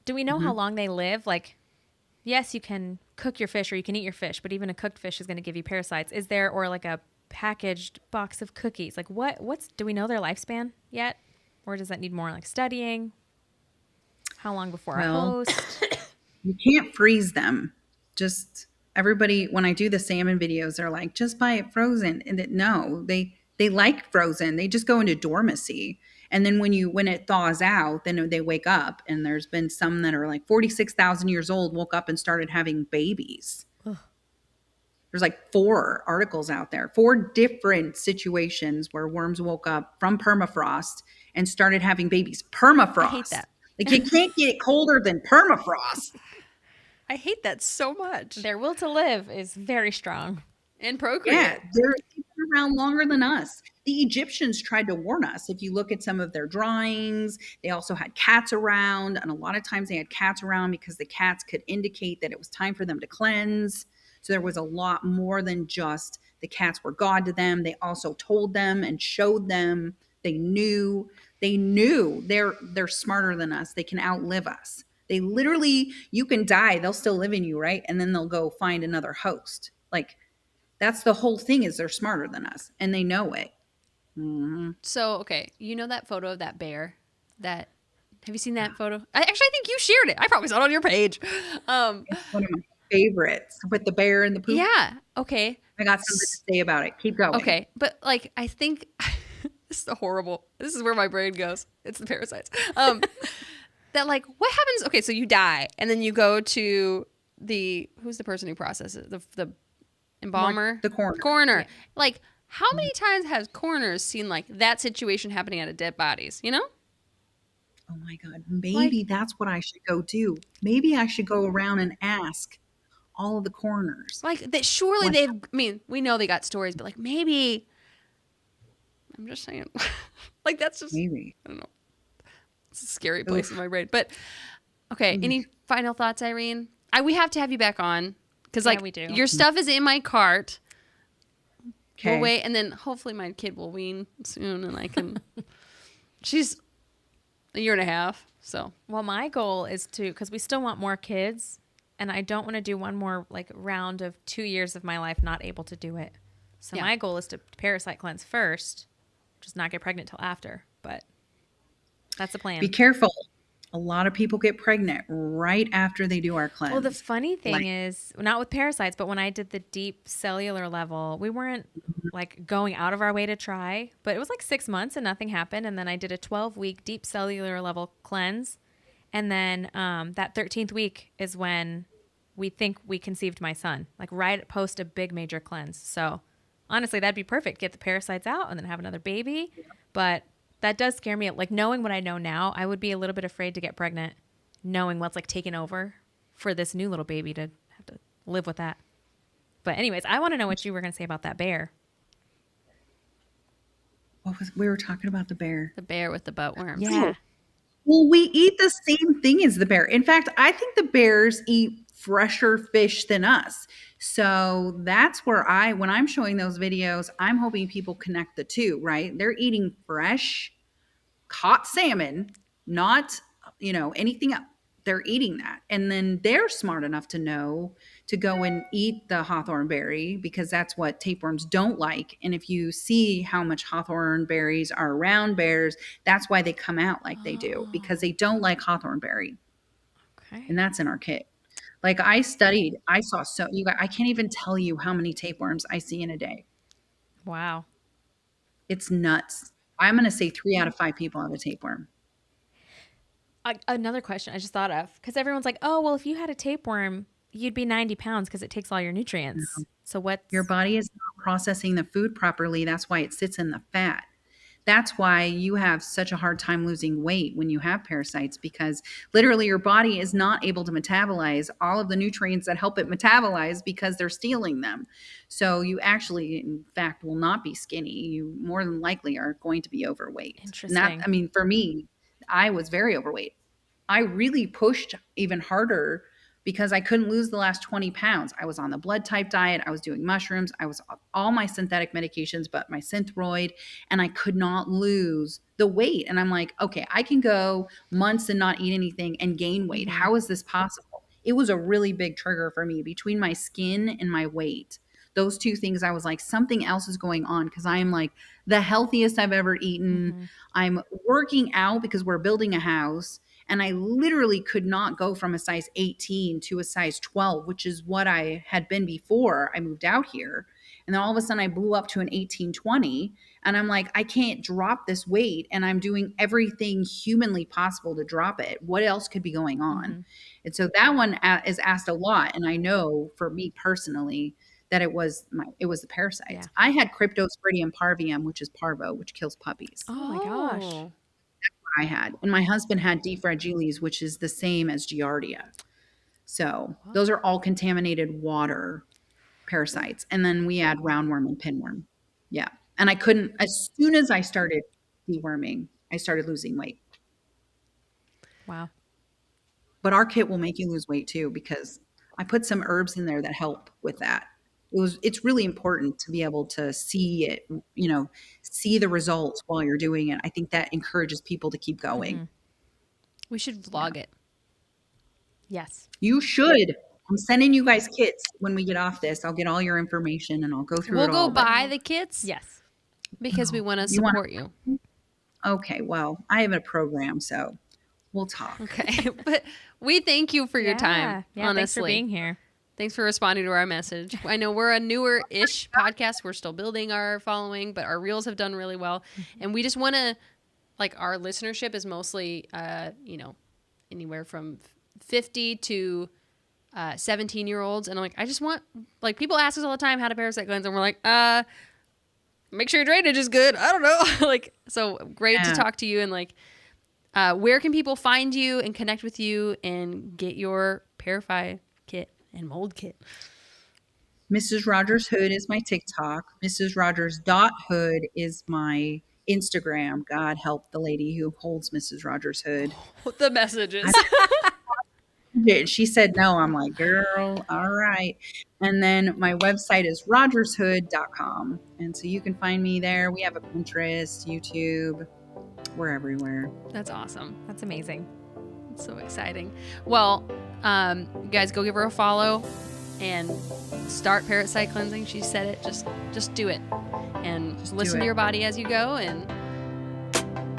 Do we know how long they live? Like, yes, you can cook your fish or you can eat your fish, but even a cooked fish is going to give you parasites. Is there, or like a packaged box of cookies? Like do we know their lifespan yet? Or does that need more like studying? How long before a host? you can't freeze them. Just everybody, when I do the salmon videos, they're like, just buy it frozen. And no, they like frozen. They just go into dormancy. And then when it thaws out, then they wake up. And there's been some that are like 46,000 years old, woke up and started having babies. There's like 4 articles out there, 4 different situations where worms woke up from permafrost and started having babies. Permafrost. I hate that. Like you can't get it colder than permafrost. I hate that so much. Their will to live is very strong. And procreate. Yeah, they're around longer than us. The Egyptians tried to warn us. If you look at some of their drawings, they also had cats around. And a lot of times they had cats around because the cats could indicate that it was time for them to cleanse. So there was a lot more than just the cats were God to them. They also told them and showed them. They knew they're smarter than us. They can outlive us. They literally, you can die, they'll still live in you, right? And then they'll go find another host. Like that's the whole thing, is they're smarter than us and they know it. Mm-hmm. So, okay, you know that photo of that bear? Have you seen that photo? I think you shared it. I probably saw it on your page. It's one of my favorites with the bear and the poop. Yeah. Okay. I got something to say about it. Keep going. Okay. But like, I think this is where my brain goes. It's the parasites. That like, what happens? Okay. So you die and then you go to who's the person who processes the embalmer? The coroner. Coroner. Yeah. Like, how many times has coroners seen like that situation happening out of dead bodies? You know? oh my God, maybe that's what I should go do. Maybe I should go around and ask all of the coroners. Like that, surely What they've. I mean, we know they got stories, but like maybe. I'm just saying, like that's just. maybe. I don't know. It's a scary place Oof. in my brain. But okay, any final thoughts, Irene? We have to have you back on because Yeah, like we do. your stuff is in my cart. Okay. We'll wait, and then hopefully my kid will wean soon, and I can. She's a year and a half, so Well, my goal is to, because we still want more kids, and I don't want to do one more like round of 2 years of my life not able to do it. So Yeah. my goal is to parasite cleanse first, just not get pregnant till after. But that's the plan. Be careful. A lot of people get pregnant right after they do our cleanse. Well, the funny thing Like- is, not with parasites, but when I did the deep cellular level, we weren't like going out of our way to try, but it was like 6 months and nothing happened. And then I did a 12-week deep cellular level cleanse. And then that 13th week is when we think we conceived my son, like right post a big major cleanse. So honestly, that'd be perfect. Get the parasites out and then have another baby. But that does scare me. Like knowing what I know now, I would be a little bit afraid to get pregnant, knowing what's like taken over for this new little baby to have to live with that. But anyways, I want to know what you were going to say about that bear. we were talking about the bear. the bear with the butt worms. Yeah. Well, we eat the same thing as the bear. In fact, I think the bears eat fresher fish than us. So that's where when I'm showing those videos, I'm hoping people connect the two, right? They're eating fresh, caught salmon, not, anything else. They're eating that. And then they're smart enough to know to go and eat the hawthorn berry because that's what tapeworms don't like. And if you see how much hawthorn berries are around bears, that's why they come out like they do because they don't like hawthorn berry. Okay. And that's in our kit. Like I saw I can't even tell you how many tapeworms I see in a day. Wow. It's nuts. I'm going to say 3 out of 5 people have a tapeworm. Another question I just thought of, because everyone's like, oh, well, if you had a tapeworm, you'd be 90 pounds because it takes all your nutrients. So what's Your body is not processing the food properly. That's why it sits in the fat. That's why you have such a hard time losing weight when you have parasites because literally your body is not able to metabolize all of the nutrients that help it metabolize because they're stealing them. So you actually, in fact, will not be skinny. You more than likely are going to be overweight. Interesting. For me, I was very overweight. I really pushed even harder because I couldn't lose the last 20 pounds. I was on the blood type diet. I was doing mushrooms. I was on all my synthetic medications, but my Synthroid, and I could not lose the weight. And I'm like, okay, I can go months and not eat anything and gain weight. Mhm. How is this possible? It was a really big trigger for me between my skin and my weight. Those two things, I was like, something else is going on because I am like the healthiest I've ever eaten. Mhm. I'm working out because we're building a house. And I literally could not go from a size 18 to a size 12, which is what I had been before I moved out here. And then all of a sudden I blew up to an 18, 20. And I'm like, I can't drop this weight. And I'm doing everything humanly possible to drop it. What else could be going on? Mhm. And so that one is asked a lot. And I know for me personally that it was the parasites. Yeah. I had Cryptosporidium parvium, which is parvo, which kills puppies. Oh my gosh. I had. And my husband had D. fragilis, which is the same as Giardia. So those are all contaminated water parasites. And then we add roundworm and pinworm. Yeah. And I couldn't, as soon as I started deworming, I started losing weight. Wow. But our kit will make you lose weight too, because I put some herbs in there that help with that. It's really important to be able to see it, see the results while you're doing it. I think that encourages people to keep going. Mhm. We should vlog it. Yes. You should. I'm sending you guys kits when we get off this. I'll get all your information and I'll go through We'll it go all. buy the kits Yes. because we want to You wanna- support you. Okay, well, I have a program, so we'll talk. Okay. But we thank you for your time. Yeah. Honestly. Thanks for being here. Thanks for responding to our message. I know we're a newer-ish podcast. We're still building our following, but our reels have done really well. And we just want to, our listenership is mostly, anywhere from 50 to 17-year-olds. And I'm like, I just want, people ask us all the time how to parasite cleanse. And we're like, make sure your drainage is good. I don't know. So great to Yeah. talk to you. And where can people find you and connect with you and get your Parify kit and mold kit? Mrs. Rogers Hood is my TikTok. Mrs. Rogers.hood is my Instagram. God help the lady who holds Mrs. Rogers Hood. The messages. She said no. I'm like, girl, all right. And then my website is rogershood.com. And so you can find me there. We have a Pinterest, YouTube. We're everywhere. That's awesome. That's amazing. It's so exciting. Well, you guys go give her a follow and start parasite cleansing. She said it. Just do it. And just listen to your body as you go. And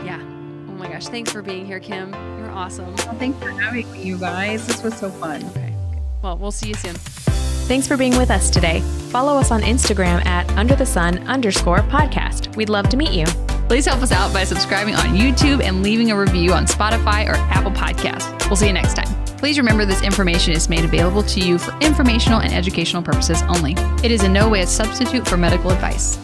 yeah. Oh my gosh. Thanks for being here, Kim. You're awesome. Well, thanks for having me, you guys. This was so fun. Okay. Well, we'll see you soon. Thanks for being with us today. Follow us on Instagram at @underthesun_podcast. We'd love to meet you. Please help us out by subscribing on YouTube and leaving a review on Spotify or Apple Podcasts. We'll see you next time. Please remember this information is made available to you for informational and educational purposes only. It is in no way a substitute for medical advice.